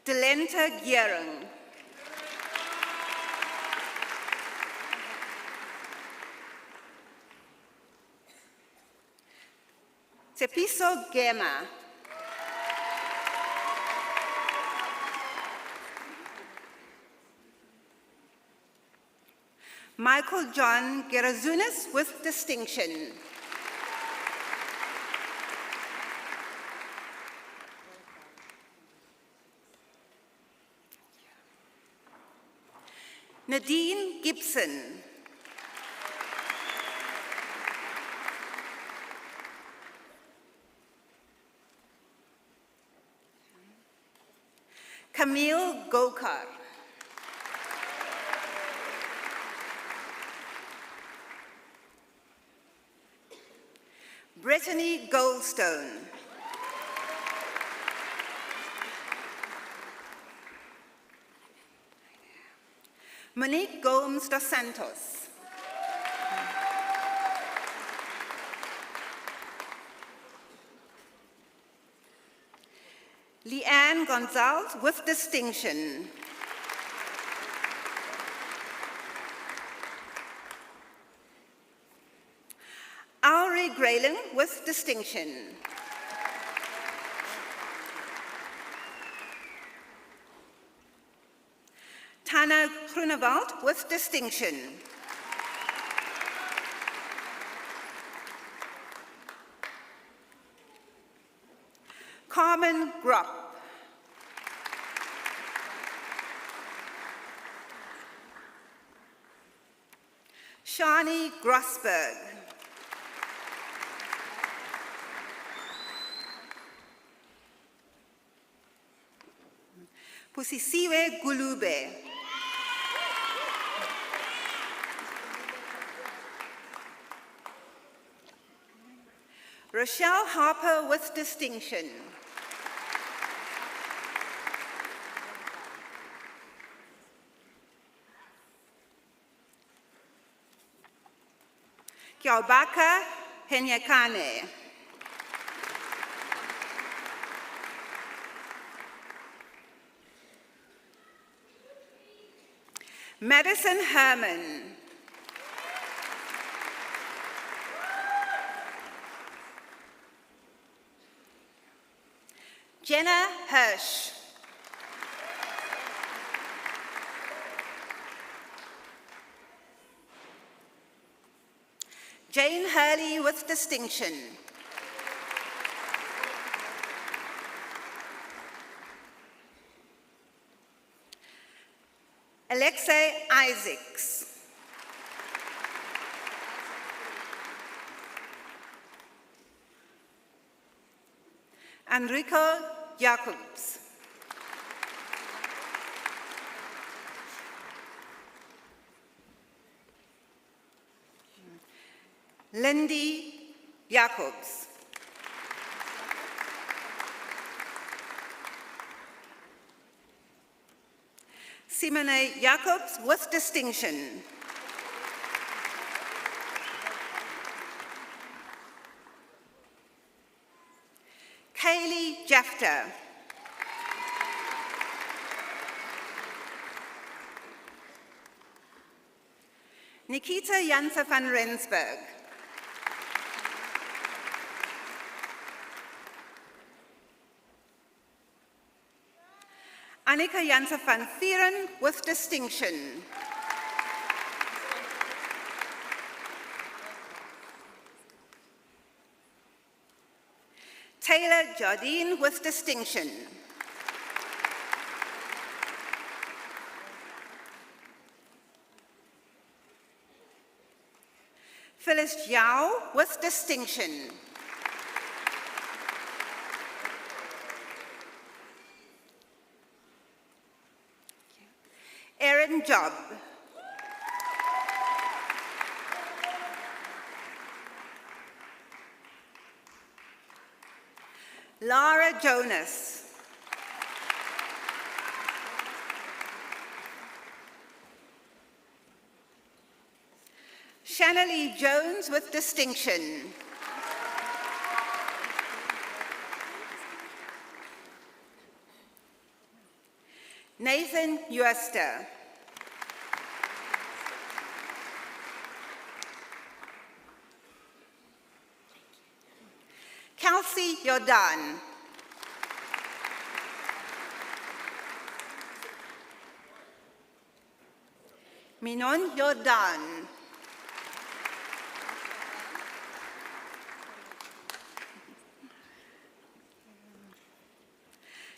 Delenta Gierung. Tepiso Gema. Michael John Gerazunas with distinction. Nadine Gibson. Camille Gokar. Brittany Goldstone. Monique Gomes dos Santos. Leanne Gonzalez with distinction. Auri Grayling with distinction. Tana Grunewald with distinction. Carmen Gropp. Shani Grossberg. Pusisiwe Gulube. Rochelle Harper with distinction. Kiaubaka Henyakane. Madison Herman. Jenna Hirsch. Jane Hurley with distinction. Alexei Isaacs. Enrico Jacobs. Lindy Jacobs. Simone Jacobs with distinction. Kaylee Jafter. Nikita Janse van Rensburg. Annika Janse van Vieren with distinction. Taylor Jardine with distinction. Phyllis Yao with distinction. Erin Job. Lara Jonas. Shannalee Jones with distinction. Nathan Uester. Kelsey Jordan. Minon Jordan.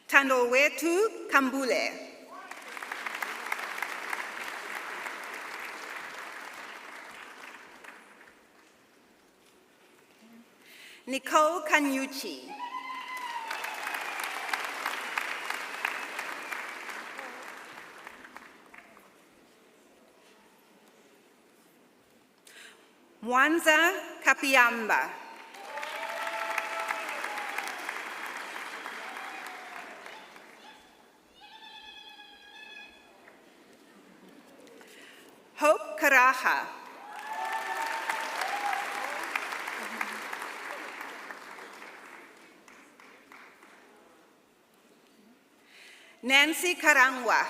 Tandolwetu Kambule. Nicole Canucci. Mwanza Kapiamba. Hope Karaha. Nancy Karangwa.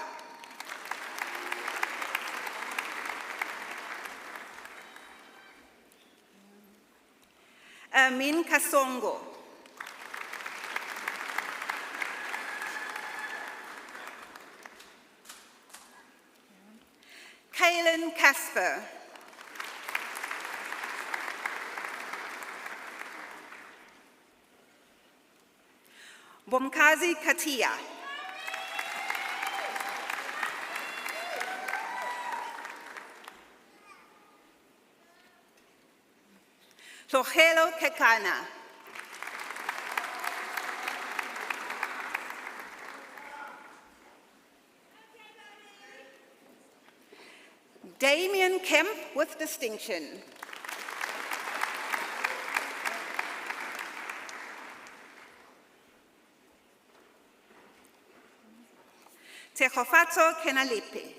Amin Kasongo. Kaylin Casper. Bomkazi Katia. Tlogelo Kekana. Damien Kemp with distinction. Tejofatso Kenalipe.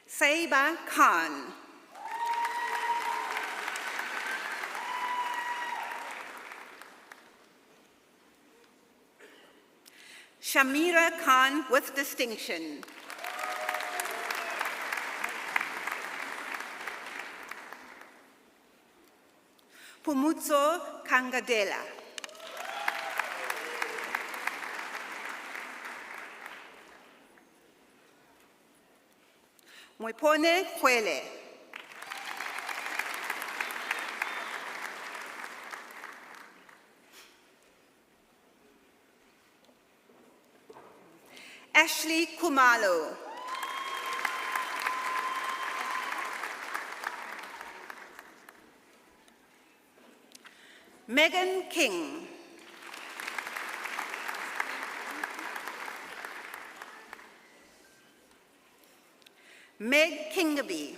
Saiba Khan. Shamira Khan with distinction. Pumutso Kangadela. Moipone Kwele. Ashley Kumalo. Megan King. Meg Kingaby.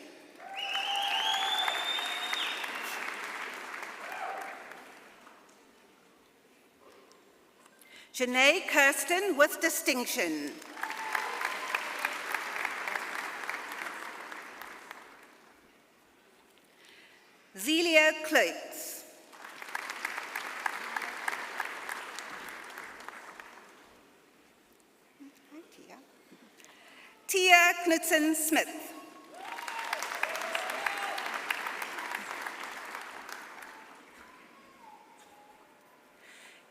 Janae Kirsten with distinction. Zelia Kleutz. Tia Knudsen-Smith.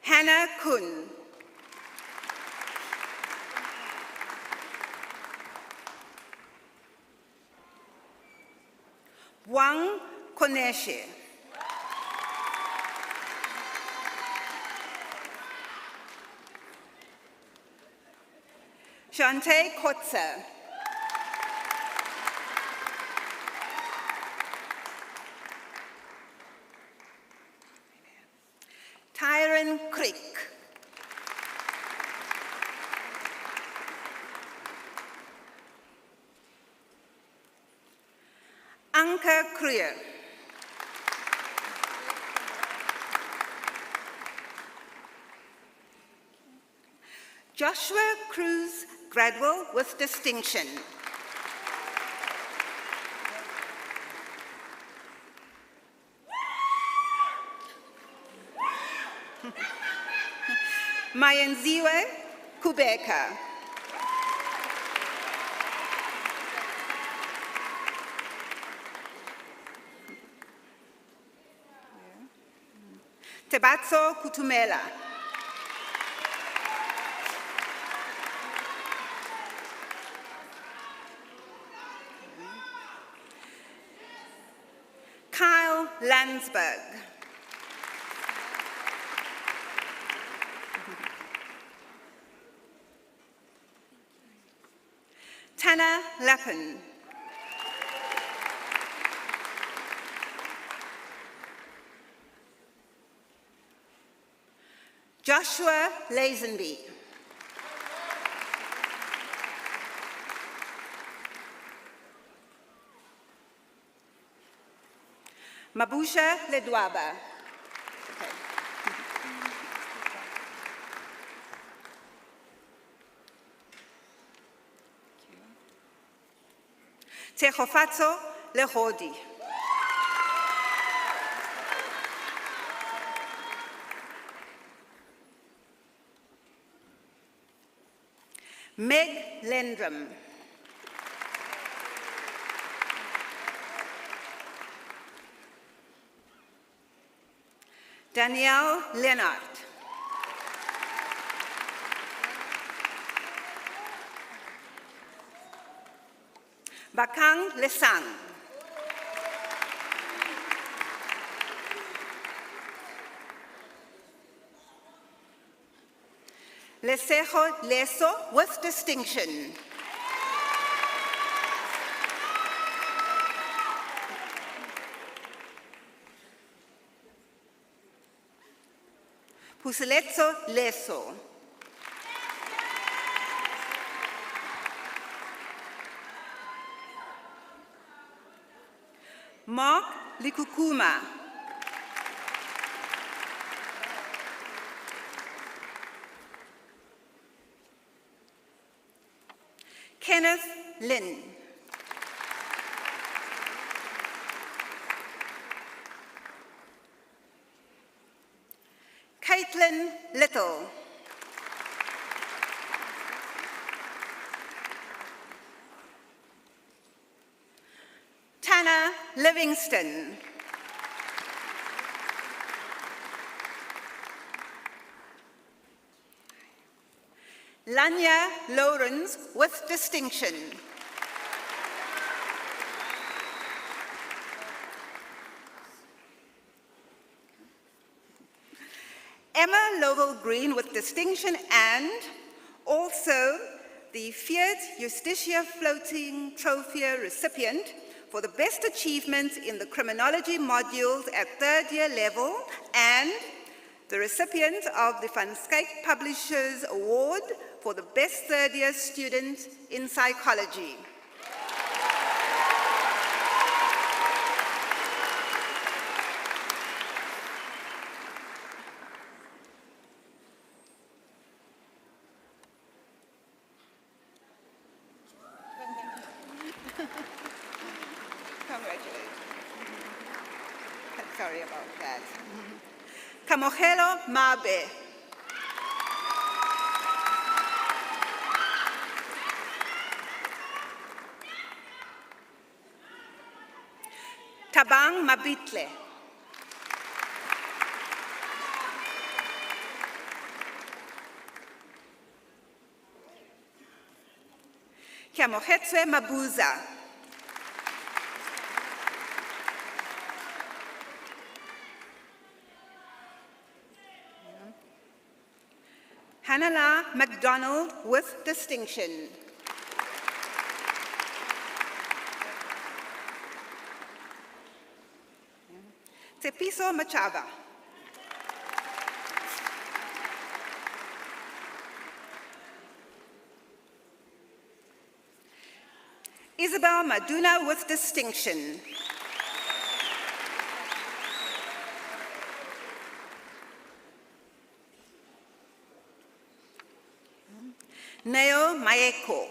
Hannah Kuhn. Wang Koneshe. Shante Kotzer. Tyron Crick. Anka Krier. Joshua Cruz Gradwell with distinction. Mayenziwe Kubeka. Tebatso Kutumela. Kyle Landsberg. Hannah Lappin. Joshua Lazenby. Mabusha Ledwaba. Okay. Tejofatso Lehodi. Meg Lendrum. Danielle Leonard. Bakang Lesang. Lesejo Leso with distinction. Puseletso Leso. Mark Likukuma. Kenneth Lin. Caitlin Little. Tana Livingston. Lanya Lawrence with distinction. Emma Lovell Green with distinction, and also the Fiat Justitia Floating Trophy recipient for the best achievement in the criminology modules at third-year level, and the recipient of the Van Skyke Publishers Award for the best third-year student in psychology. Congratulations. Sorry about that. Kamogelo Mabe. Tabang Mabitle. Kiamogetswe Mabuza. Hannah McDonald with distinction. Tepiso Machava. Isabel Maduna with distinction. Neo Maeko.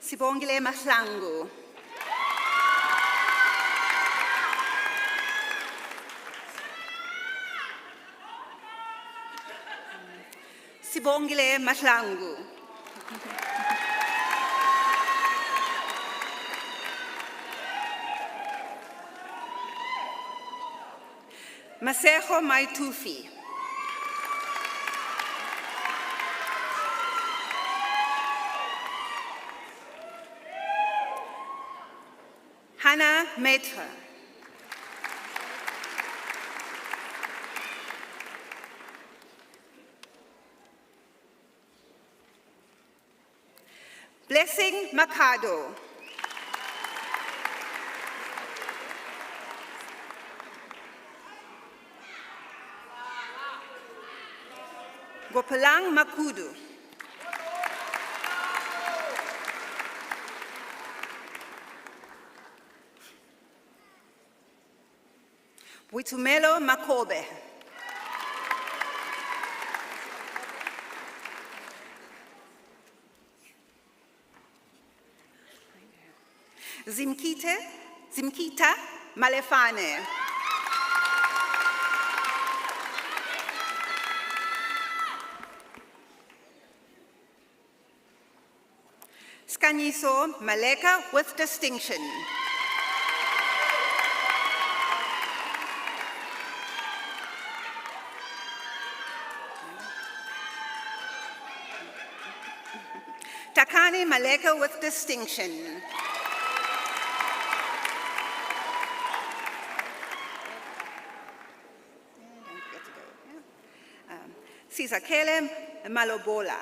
Sibongile Mahlangu. Sibongile Mahlangu. Masejo Maitufi. Hannah Maitre. Blessing Makado. Gopalang Makudu. Buitumelo Makobe. Zimkita Malefane. Skaniso Maleka with distinction. Takane Maleka with distinction. Sizakele Malobola.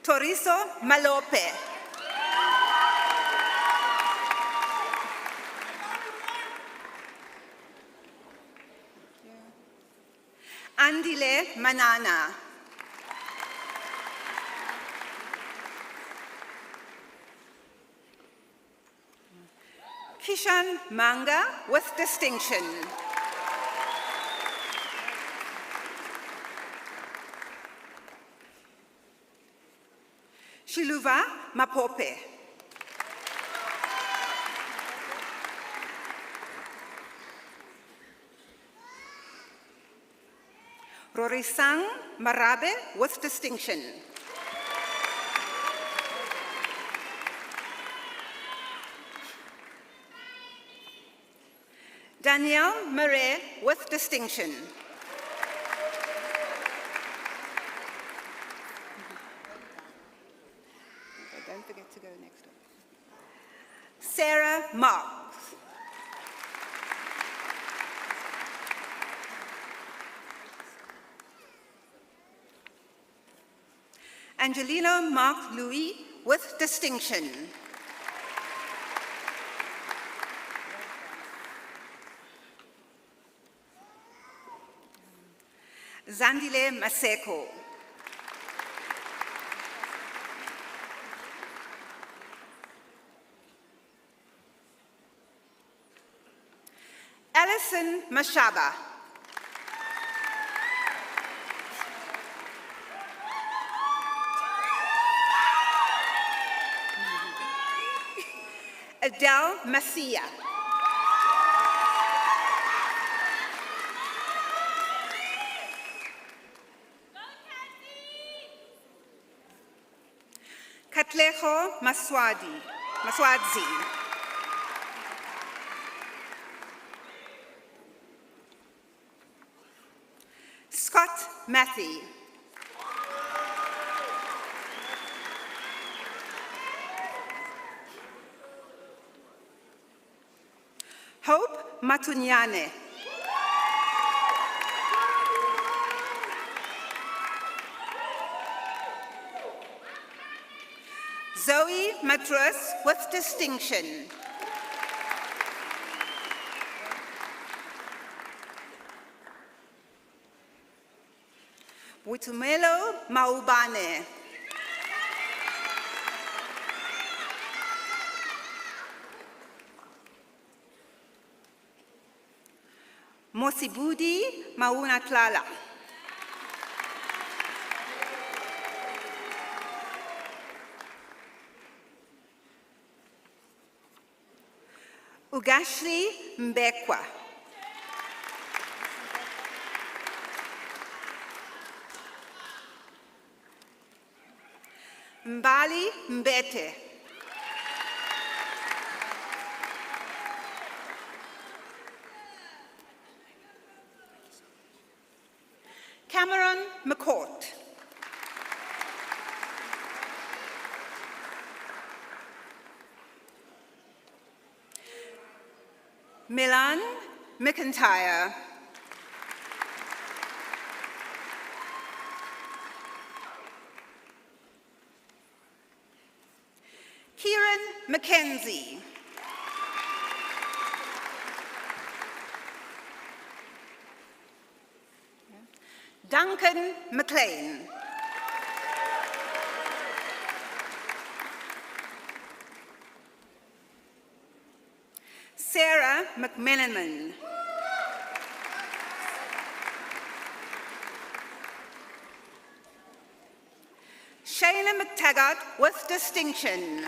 Toriso Malope. Andile Manana. Kishan Manga with distinction. Shiluva Mapope. Rorisang Marabe with distinction. Danielle Murray with distinction. Okay, don't forget to go next one. Sarah Marks. Angelino Mark Louis with distinction. Zandile Maseko. Alison Mashaba. Adele Macia. Katleho Maswadzi. Scott Matthew. Hope Matunyane. Zoe Matros with distinction. Buitumelo Magubane. Mosibudi Maunatlala. Ugashli Mbekwa. Mbali Mbete. Cameron McCourt. Milan McIntyre. Kieran Mackenzie. Duncan McLean. Sarah McMenamin. Shayna McTaggart with distinction.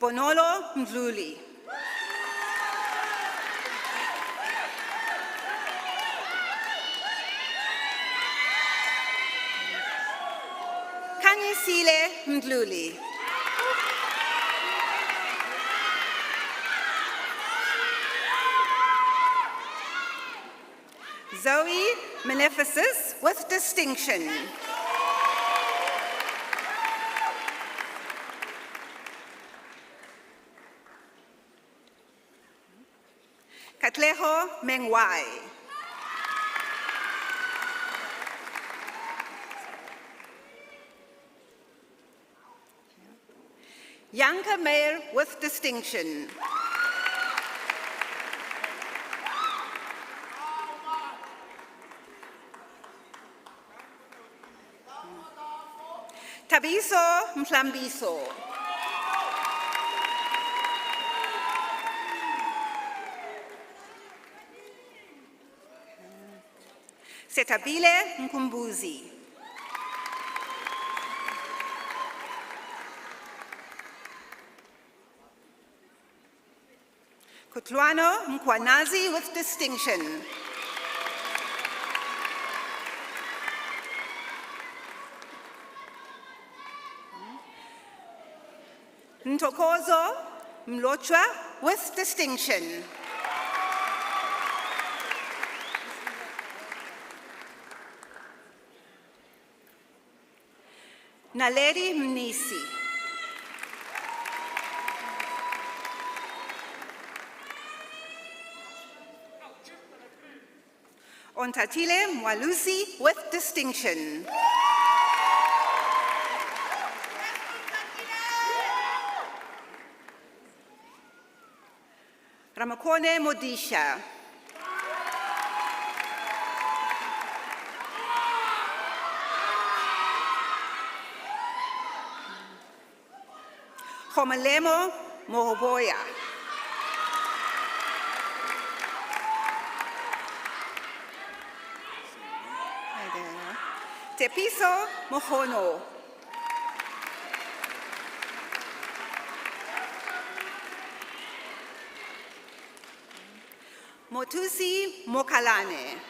Bonolo Mdluli. Kanyisile Mdluli. Zoe Beneficus with distinction. Katleho Mengwai. Yanka Mayer with distinction. Tabiso Mflambiso. Setabile Mkumbuzi. Kutluano Mkwanazi with distinction. Ntokozo Mlochwa with distinction. Naledi Mnisi. Ontatile Mwalusi with distinction. Ramakone Modisha. Homalemo Mohoboya. Tepiso Mohono. Motusi Mokalane.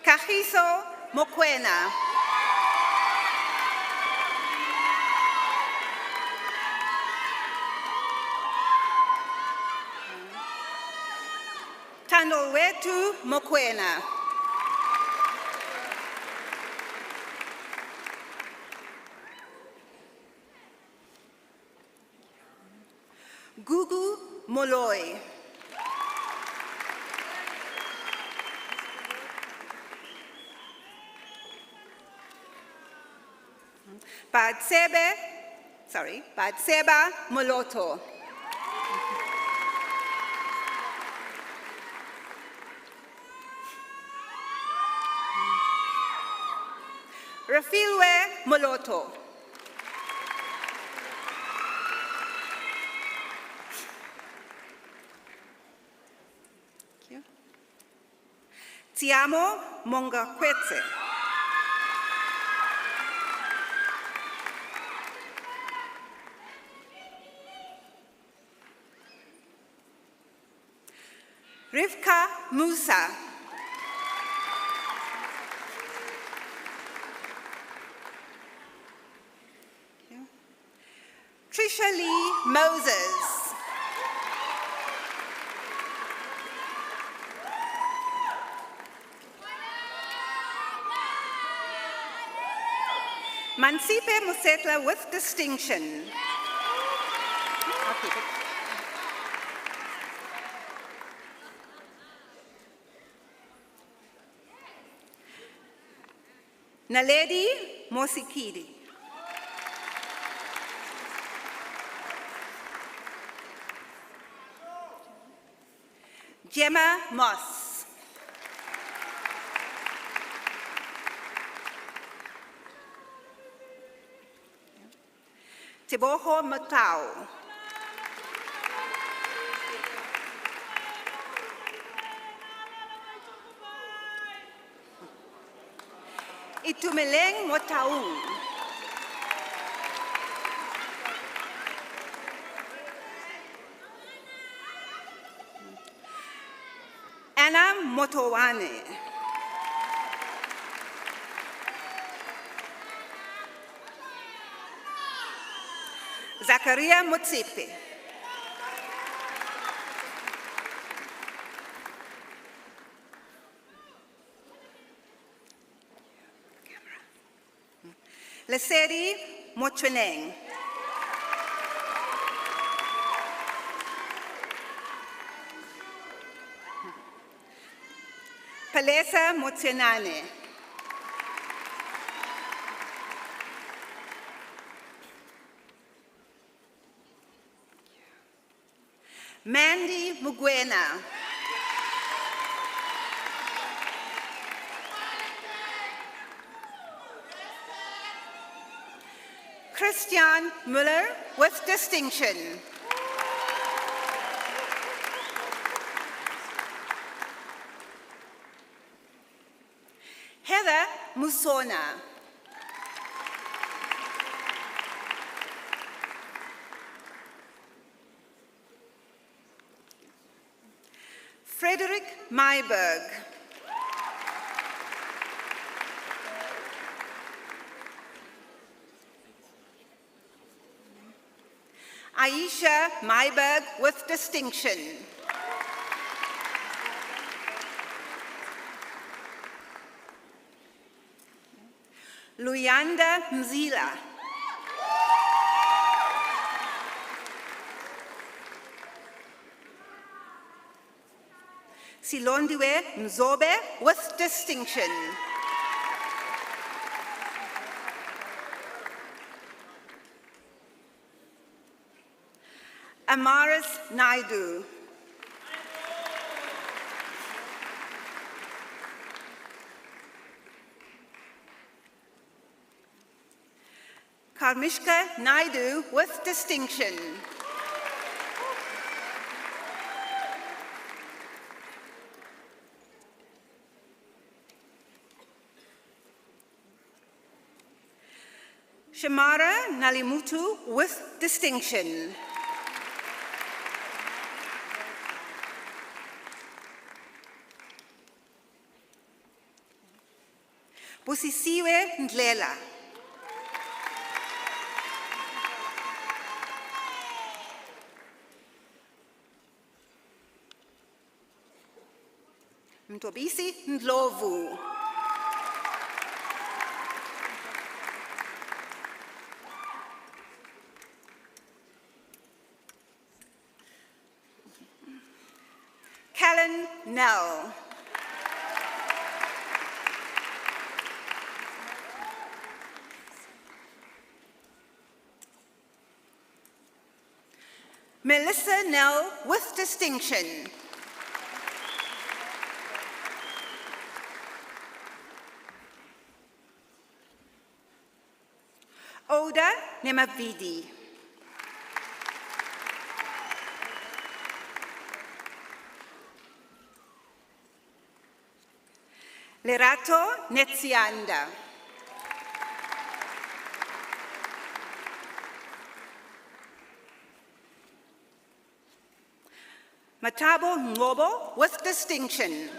Kahiso Mokwena. Tandolwetu Mokwena. Gugu Moloi. Batseba Moloto. Rafilwe Moloto. Tiamo Mongakwetse. Rivka Musa. Trisha Lee Moses. Mansipe Mosetla with distinction. Naledi Mosikidi. Gemma Moss. Teboho Matau. Itumeleng Motau. Anna Motowane. Zakaria Motsipe. Lesedi Mochweneng. Palesa Motsenane. Mandy Mugwena. Christian Müller with distinction. Heather Musona. Frederick Mayberg. Aisha Mayberg with distinction. Luyanda Mzila. Silondiwe Mzobe with distinction. Amaris Naidu. Karmishka Naidu with distinction. Shamara Nalimutu with distinction. Busisiwe Ndlela. Mtobisi Ndlovu. Callan Nell. Melissa Nell with distinction. Oda Nemavidi. Lerato Netsianda. Matabo Ngobo with distinction.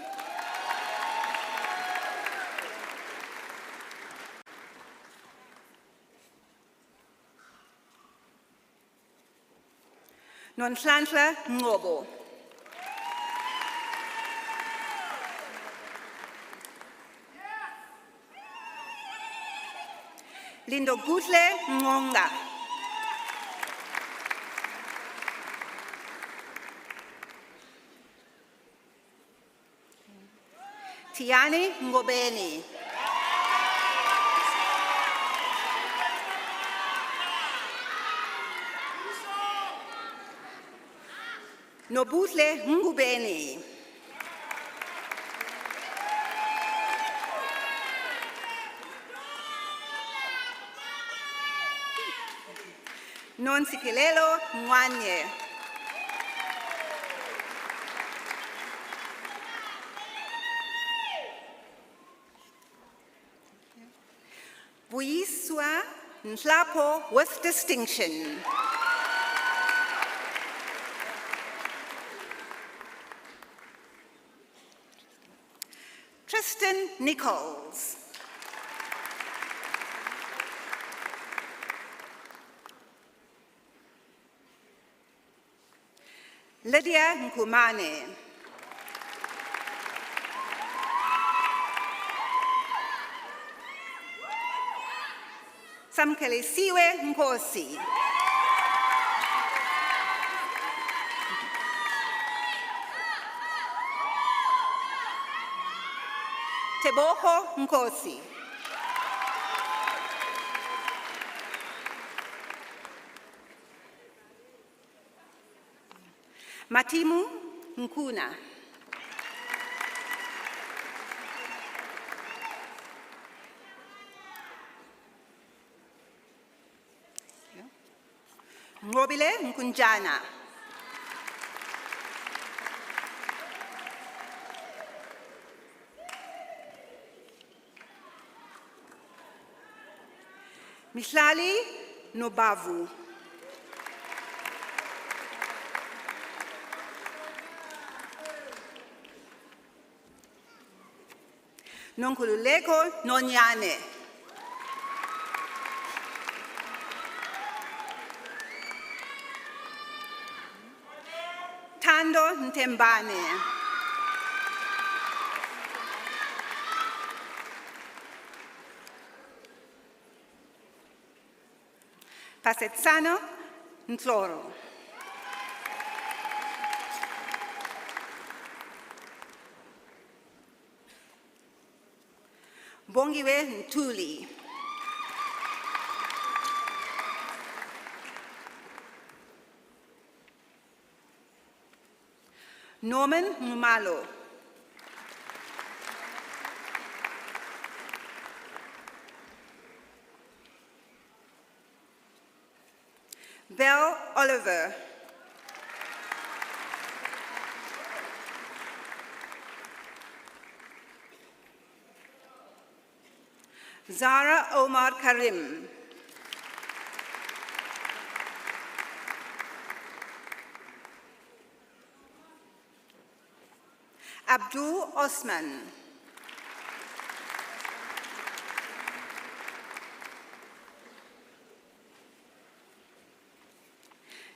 Nonhlanhla Ngobo. Lindogutle Ngonga. Tiani Ngobeni. Nobutle Ngubeni. Nonsikilelo Mwanye. Buiswa Nhlapo with distinction. Tristan Nichols. Lydia Nkumane. Samkelesiwe Nkosi. Teboho Nkosi. Matimu Nkuna. Ngobile Nkunjana. Mihlali Nobavu. Nonkululeko Nonyane. Tando Ntembane. Pasetsano Ntloro. Bongiwe Ntuli. Norman Numalo. Belle Oliver. Zara Omar Karim. Abdul Osman.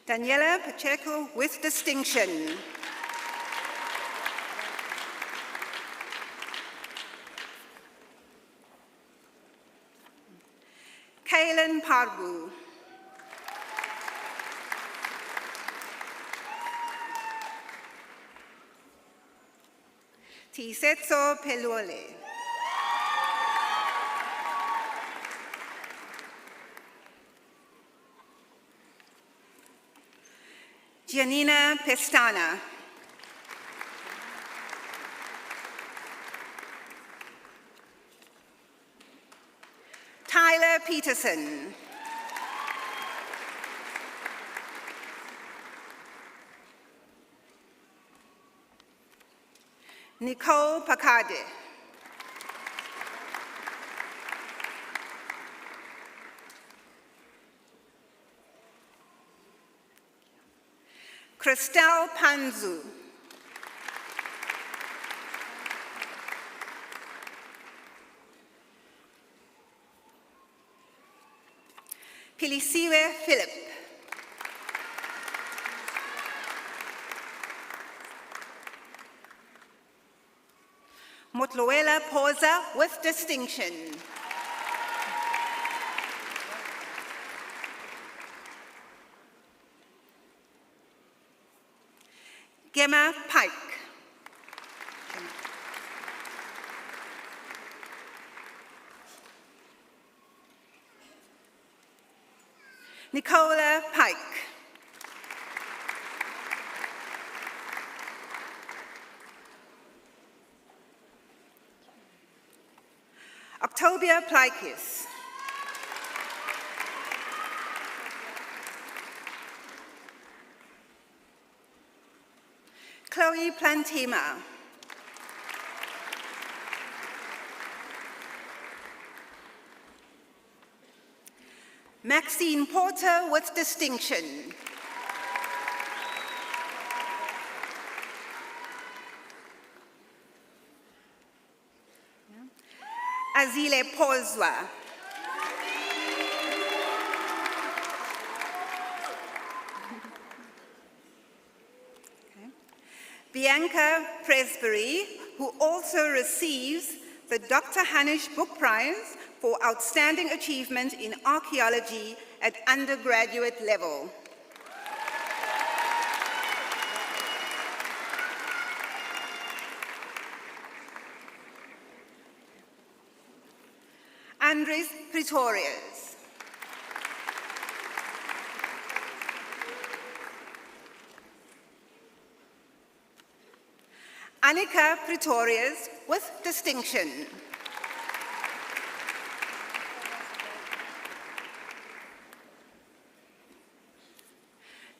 Daniela Pacheco with distinction. Kaylin Parbu. Tisetso Pelole. Giannina Pestana. Tyler Peterson. Nicole Pacade. Christelle Panzu. Pilisiwe Philip. Motloela Posa with distinction. Gemma Pike. Nicola Pike. Octobia Plikis. Chloe Plantima. Maxine Porter with distinction. Azile Pozwa. Bianca Presbury, who also receives the Dr. Hanisch Book Prize for Outstanding Achievement in Archaeology at undergraduate level. Andres Pretorius. Annika Pretorius with distinction.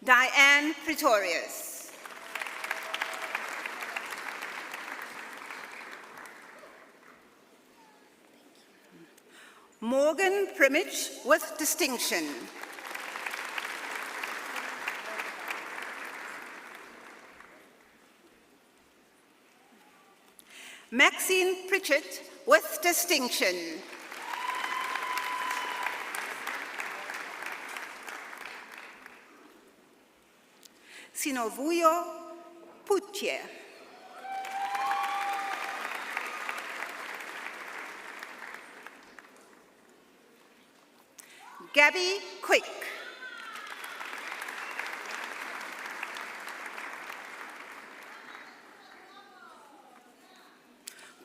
Diane Pretorius. Morgan Primich with distinction. Maxine Pritchett with distinction. Sinovuyo Putye. Gabby Quick.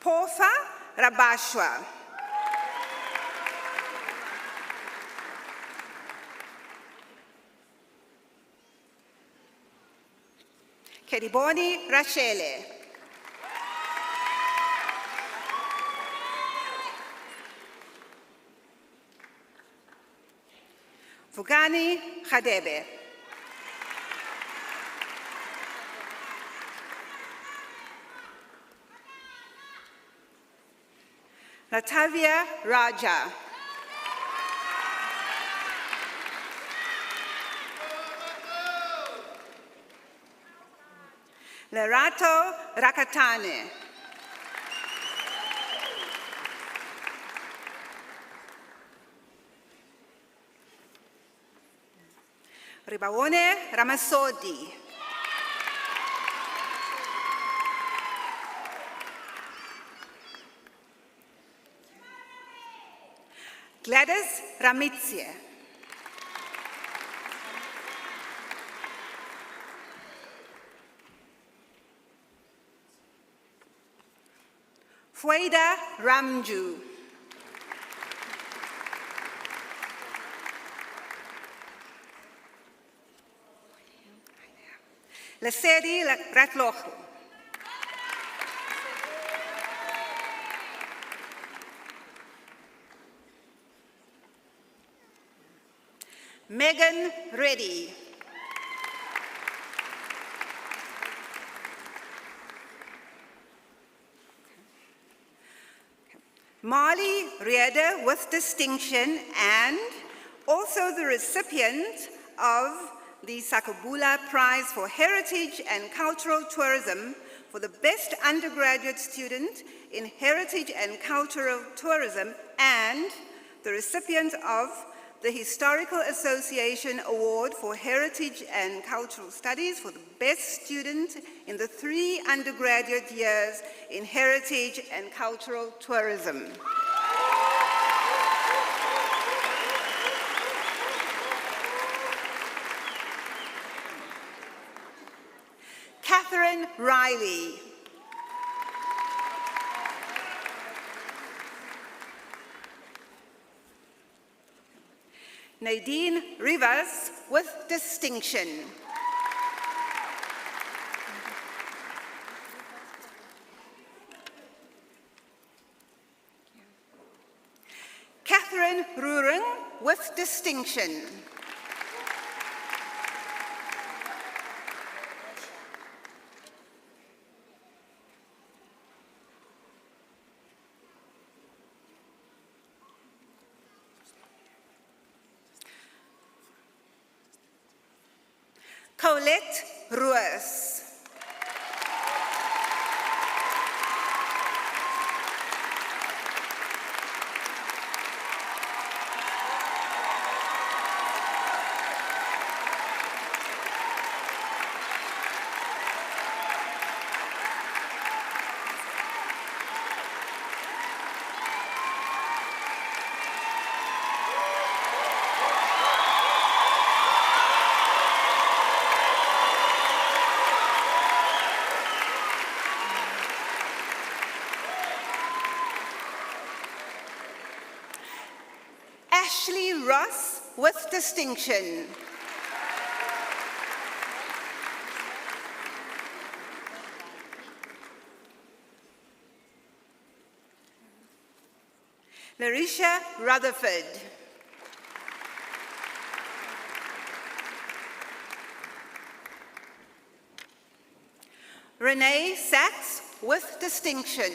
Porfa Rabashwa. Keriboni Rachele. Fugani Khadebe. Latavia Raja. Lerato Rakatane. Ribawone Ramasodi. Gladys Ramitsie. Fueda Ramju. Lesedi Ratlochu. Megan Reddy. Marley Rieder with distinction and also the recipient of the Sakabula Prize for Heritage and Cultural Tourism for the best undergraduate student in Heritage and Cultural Tourism and the recipient of the Historical Association Award for Heritage and Cultural Studies for the best student in the 3 undergraduate years in Heritage and Cultural Tourism. Catherine Catherine Riley. Nadine Rivas with distinction. Catherine Ruring with distinction. Colette Roos. Ashley Ross with distinction. Larisha Rutherford. Renee Sachs with distinction.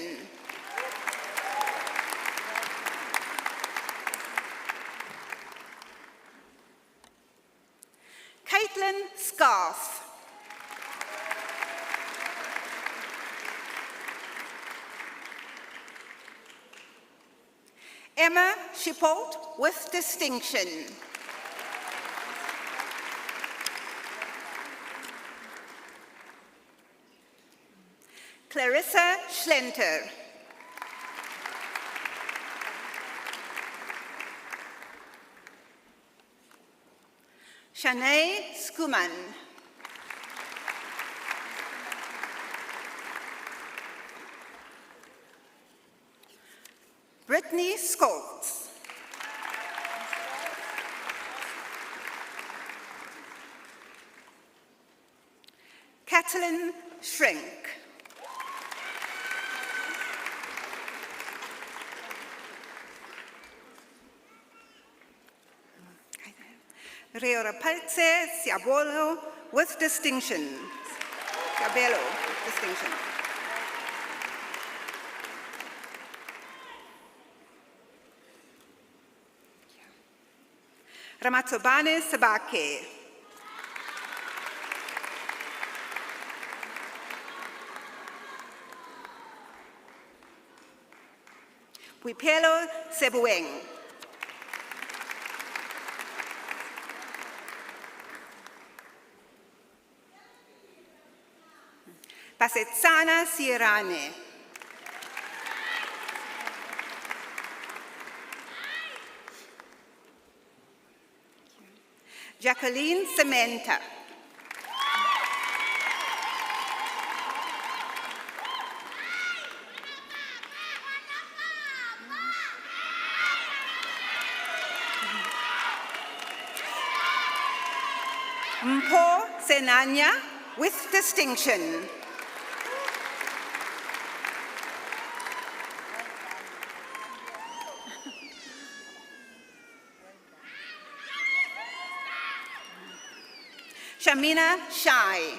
Caitlin Scarf. Emma Shippold with distinction. Clarissa Schlenter. Shanae Skuman. Brittany Scholz. Kathleen Shrink. Rio Rapalce Siabolo with distinction. Siabelo, distinction. Ramatsobane Sabake. Puipelo Sebueng. Pasetsana Sirane. Jacqueline Sementa. Mpo Senanya with distinction. Shamina Shai.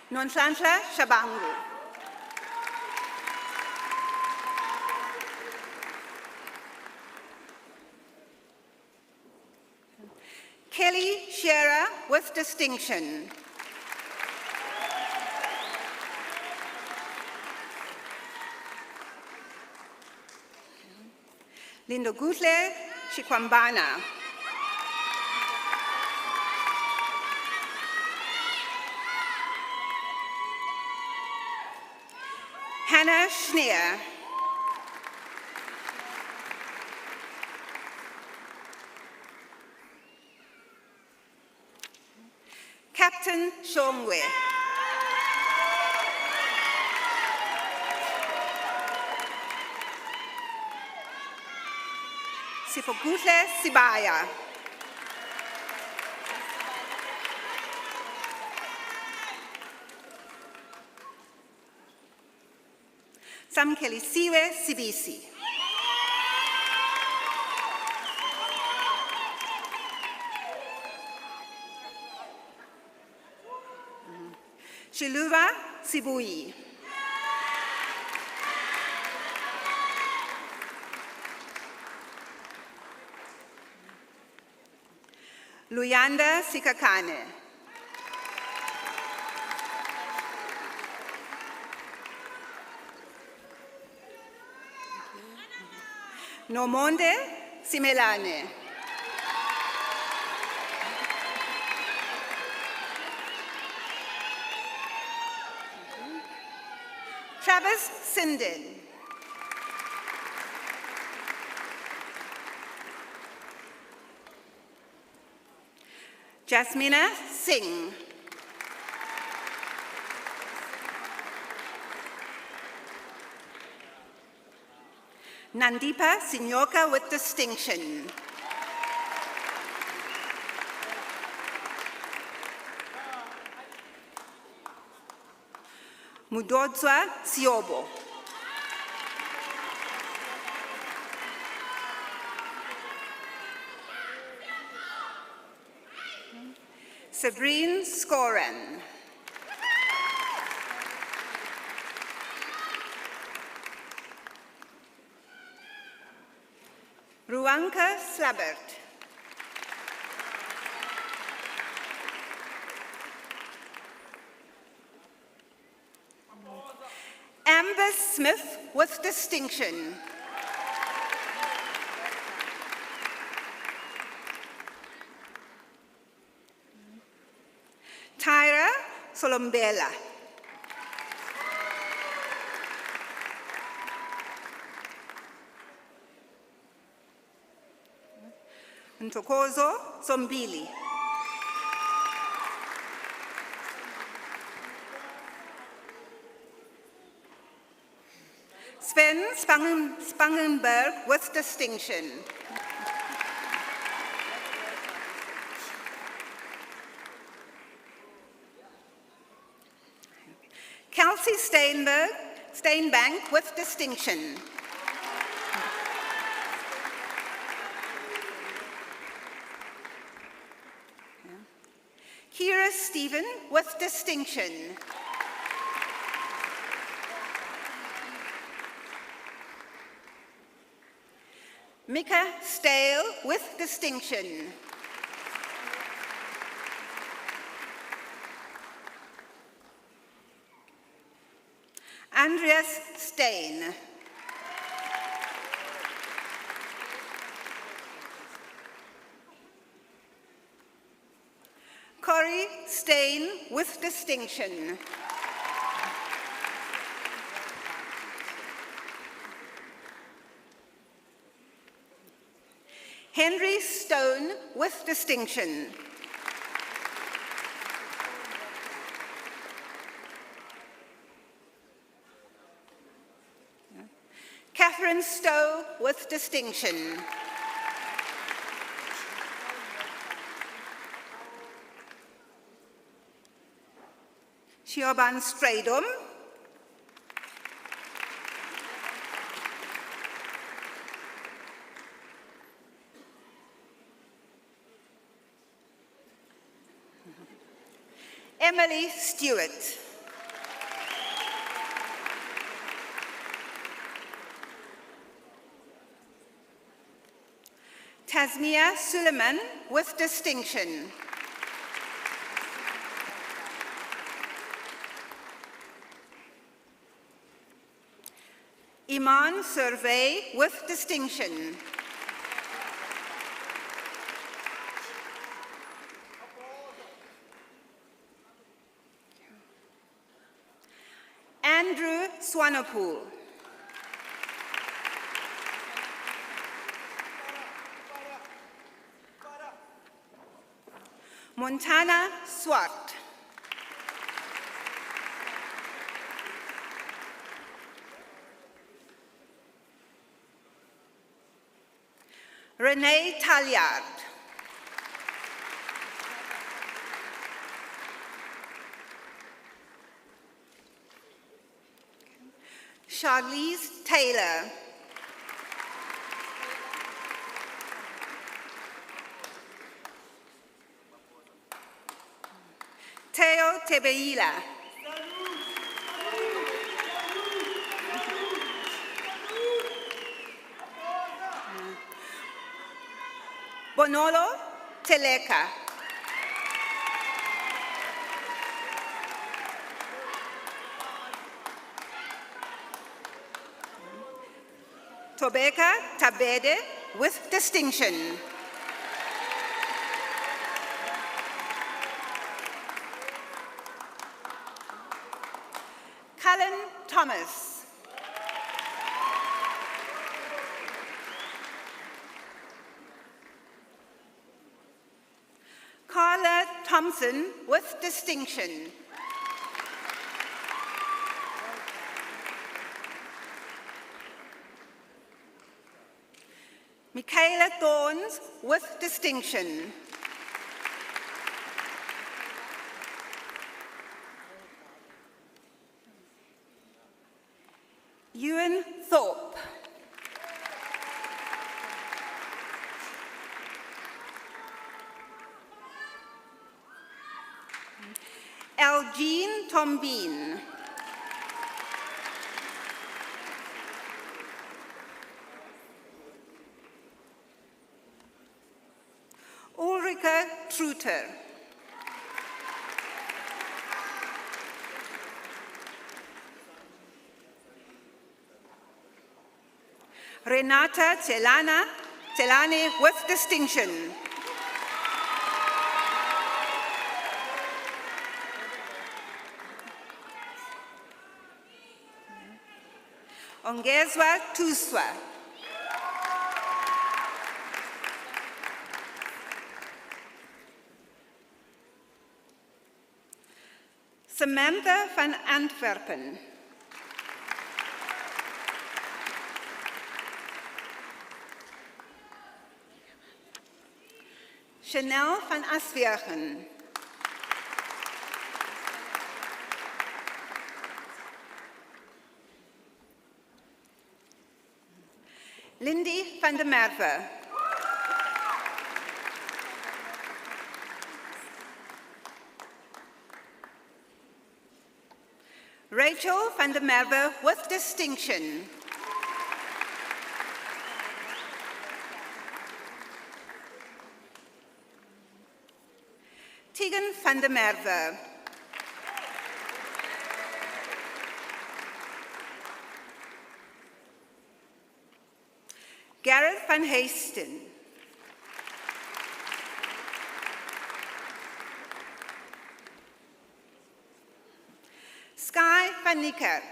Nonhlanhla Shabangu. Kelly Shearer with distinction. Lindo Gutle Chikwambana. Hannah Schneer. Alison Shongwe. Sifokuhle Sibaya. Samkelisiwe Sibisi. Shiluva Sibui. Luyanda Sikakane. Nomonde Simelane. Travis Sinden. Jasmina Singh. Nandipa Sinyoka with distinction. Mudodzwa Siobo. Sabrine Skoran. Ruanka Slabert. Amber Smith with distinction. Tyra Solombela. Ntokozo Zombili. Sven Spangenberg with distinction. Kelsey Steinbank with distinction. Kira Stephen with distinction. Mika Stale with distinction. Andreas Stein. Corey Stein with distinction. Henry Stone with distinction. Catherine Stowe with distinction. Siobhan Stradom. Emily Stewart. Tasmia Suleiman with distinction. Iman Survey with distinction. Andrew Swanapool. Montana Swart. Renee Talliard. Charlize Taylor. Teo Tebeila. Bonolo Teleka. Tobeka Tabede with distinction. Cullen Thomas. Carla Thompson with distinction. Michaela Thorns with distinction. Ewan Thorpe. Elgene Tombin. Ulrika Truter. Renata Telane with distinction. Ongezwa Tuswa. Samantha van Antwerpen. Chanel van Aswegen. Lindy van der Merwe. Rachel van der Merwe with distinction. Tegan van der Merwe. Gareth van Heesten. Sky van Niekerk.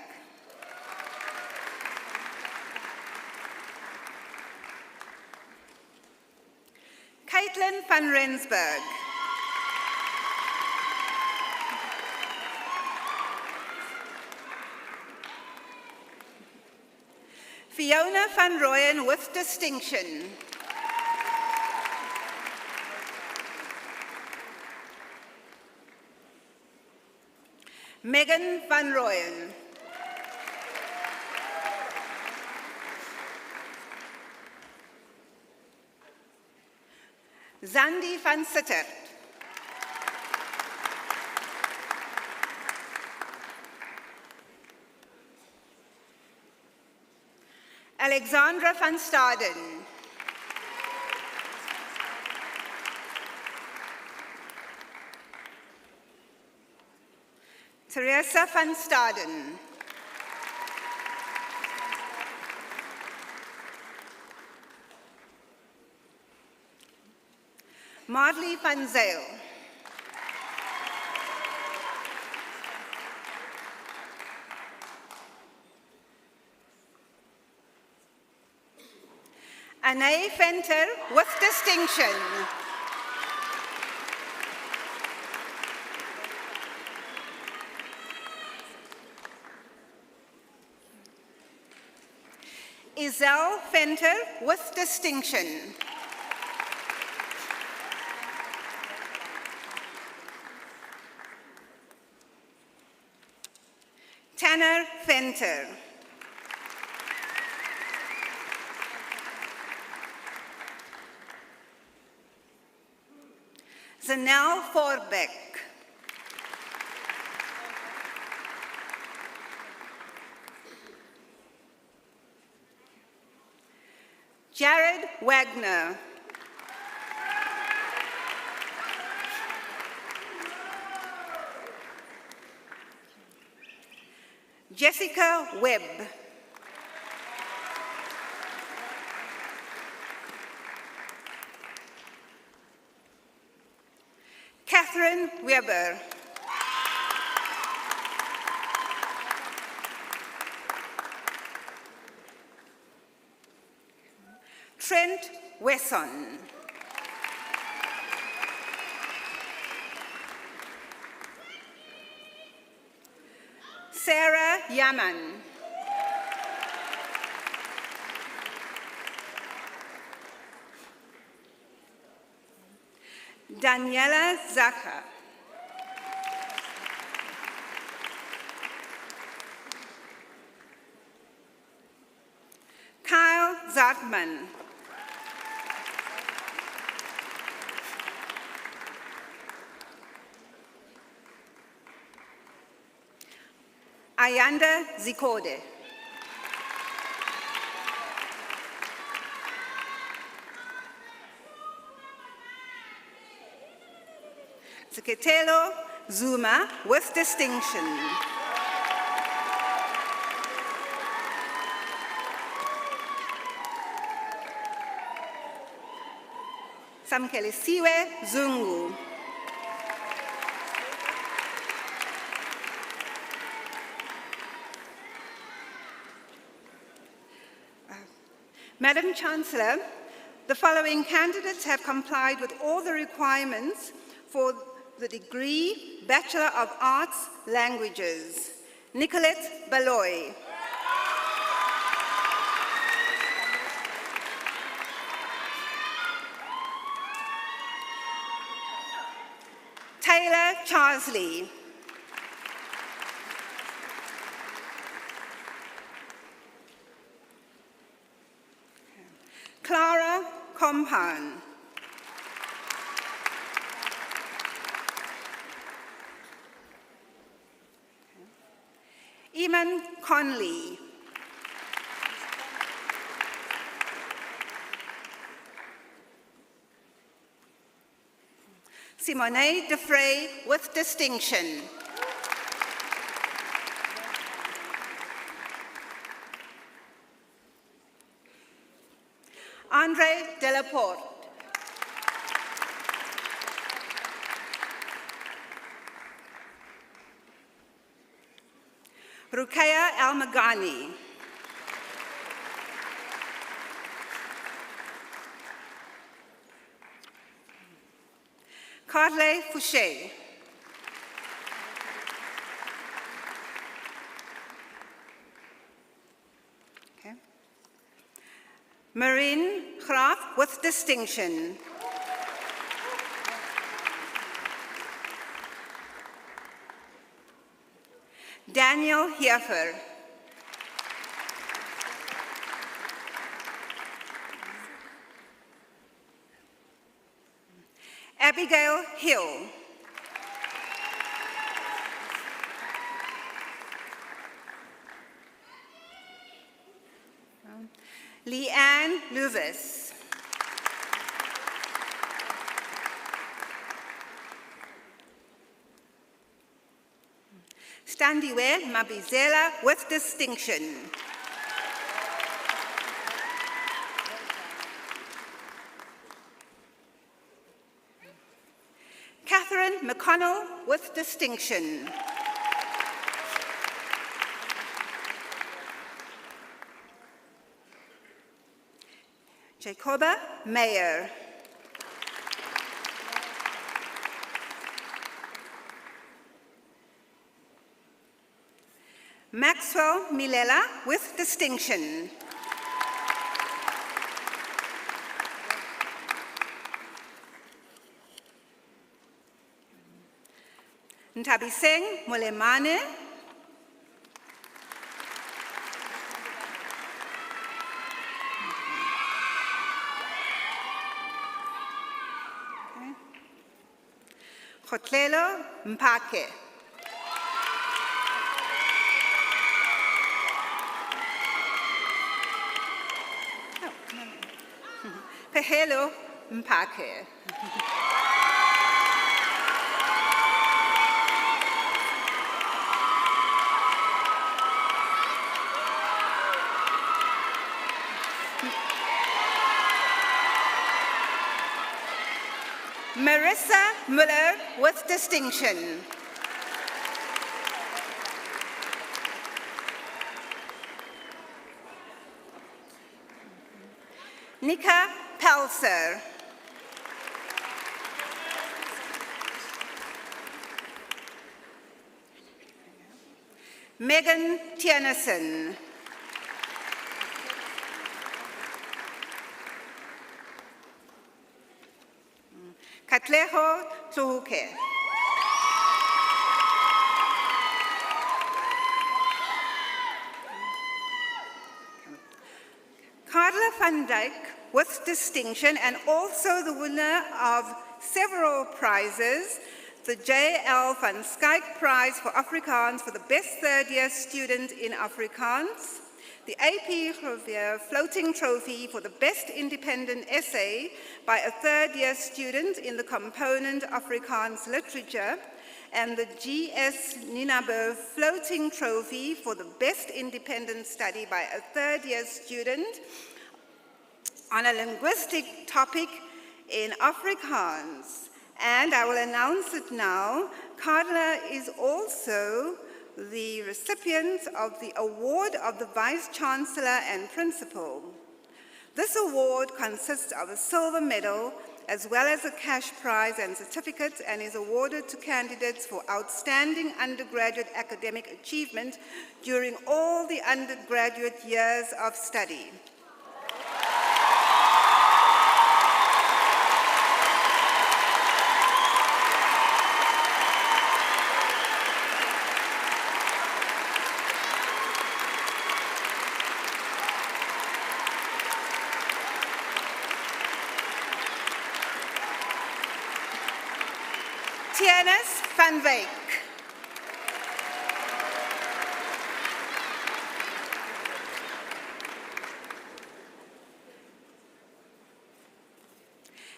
Caitlin van Rensburg. Fiona van Rooyen with distinction. Megan van Rooyen. Zandi van Sittert. Alexandra van Staden. Teresa van Staden. Marley van Zyl. Anne Venter with distinction. Isel Venter with distinction. Tanner Venter. Zanel Voorbeck. Jared Wagner. Jessica Webb. Catherine Weber. Trent Wesson. Sarah Yaman. Daniela Zaka. Kyle Zartman. Ayanda Zikode. Zeketelo Zuma with distinction. Samkelisiwe Zungu. Madam Chancellor, the following candidates have complied with all the requirements for the degree Bachelor of Arts Languages. Nicolette Baloy. Taylor Charsley. Clara Compan. Eamon Conley. Simone Defray with distinction. Andre Delaporte. Rukaya Almagani. Carle Fouché. Okay. Marine Graaf with distinction. Daniel Hiefer. Abigail Hill. Leanne Luvis. Standiwe Mabizela with distinction. Catherine McConnell with distinction. Jacoba Mayer. Maxwell Milela with distinction. Ntabiseng Molemane. Khotlelo Mpake. Pehelo Mpake. Marissa Muller with distinction. Nika Pelser. Megan Tierneson. Katleho Tluhuke. Carla van Dijk with distinction and also the winner of several prizes, the J.L. van Skyke Prize for Afrikaans for the best third-year student in Afrikaans, the A.P. Grovier Floating Trophy for the best independent essay by a third-year student in the component Afrikaans literature, and the G.S. Ninabe Floating Trophy for the best independent study by a third-year student on a linguistic topic in Afrikaans. And I will announce it now. Carla is also the recipient of the award of the Vice Chancellor and Principal. This award consists of a silver medal as well as a cash prize and certificate, and is awarded to candidates for outstanding undergraduate academic achievement during all the undergraduate years of study. Tienes van Wyk.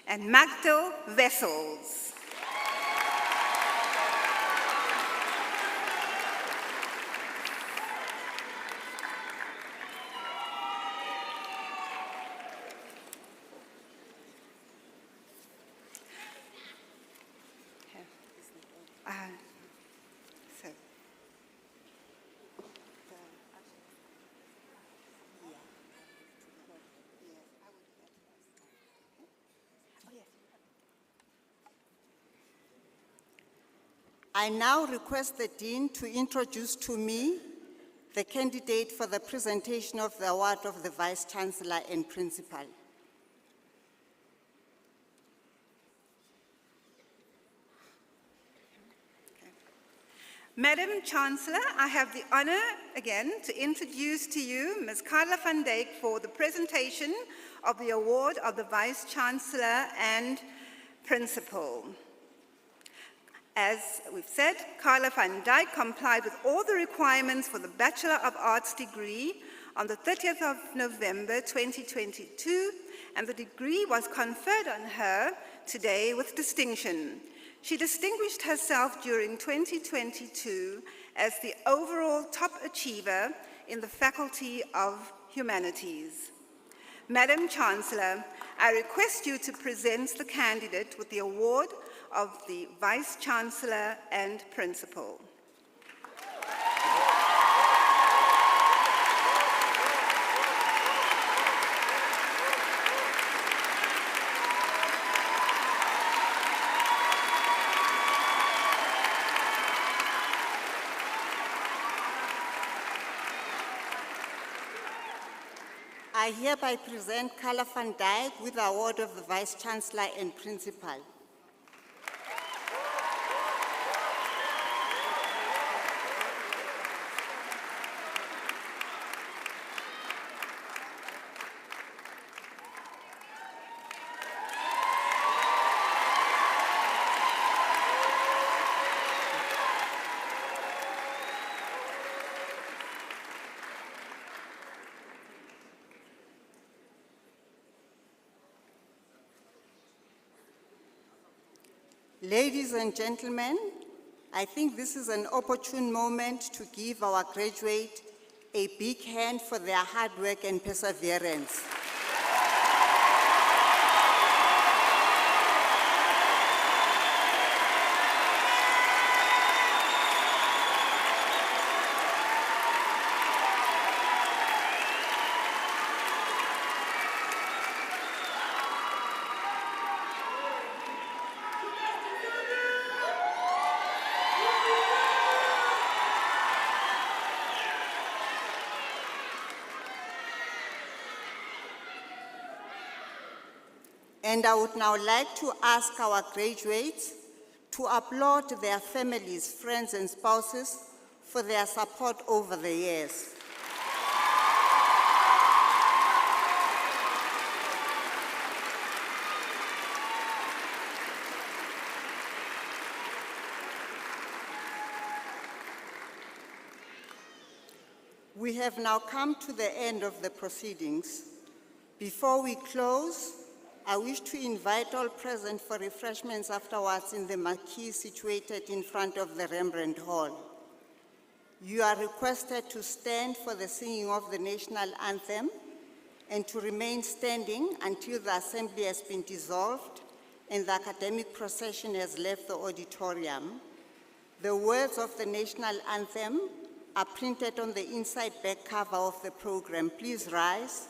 And Magdal Wessels. I now request the Dean to introduce to me the candidate for the presentation of the award of the Vice Chancellor and Principal. Madam Chancellor, I have the honor again to introduce to you Ms. Carla van Dijk for the presentation of the award of the Vice Chancellor and Principal. As we've said, Carla van Dijk complied with all the requirements for the Bachelor of Arts degree on the 30th of November 2022, and the degree was conferred on her today with distinction. She distinguished herself during 2022 as the overall top achiever in the Faculty of Humanities. Madam Chancellor, I request you to present the candidate with the award of the Vice Chancellor and Principal. I hereby present Carla van Dijk with the award of the Vice Chancellor and Principal. Ladies and gentlemen, I think this is an opportune moment to give our graduate a big hand for their hard work and perseverance. And I would now like to ask our graduates to applaud their families, friends, and spouses for their support over the years. We have now come to the end of the proceedings. Before we close, I wish to invite all present for refreshments afterwards in the marquee situated in front of the Rembrandt Hall. You are requested to stand for the singing of the national anthem and to remain standing until the assembly has been dissolved and the academic procession has left the auditorium. The words of the national anthem are printed on the inside back cover of the program. Please rise.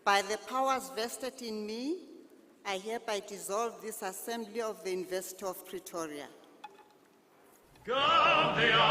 By the powers vested in me, I hereby dissolve this assembly of the University of Pretoria. Canteamus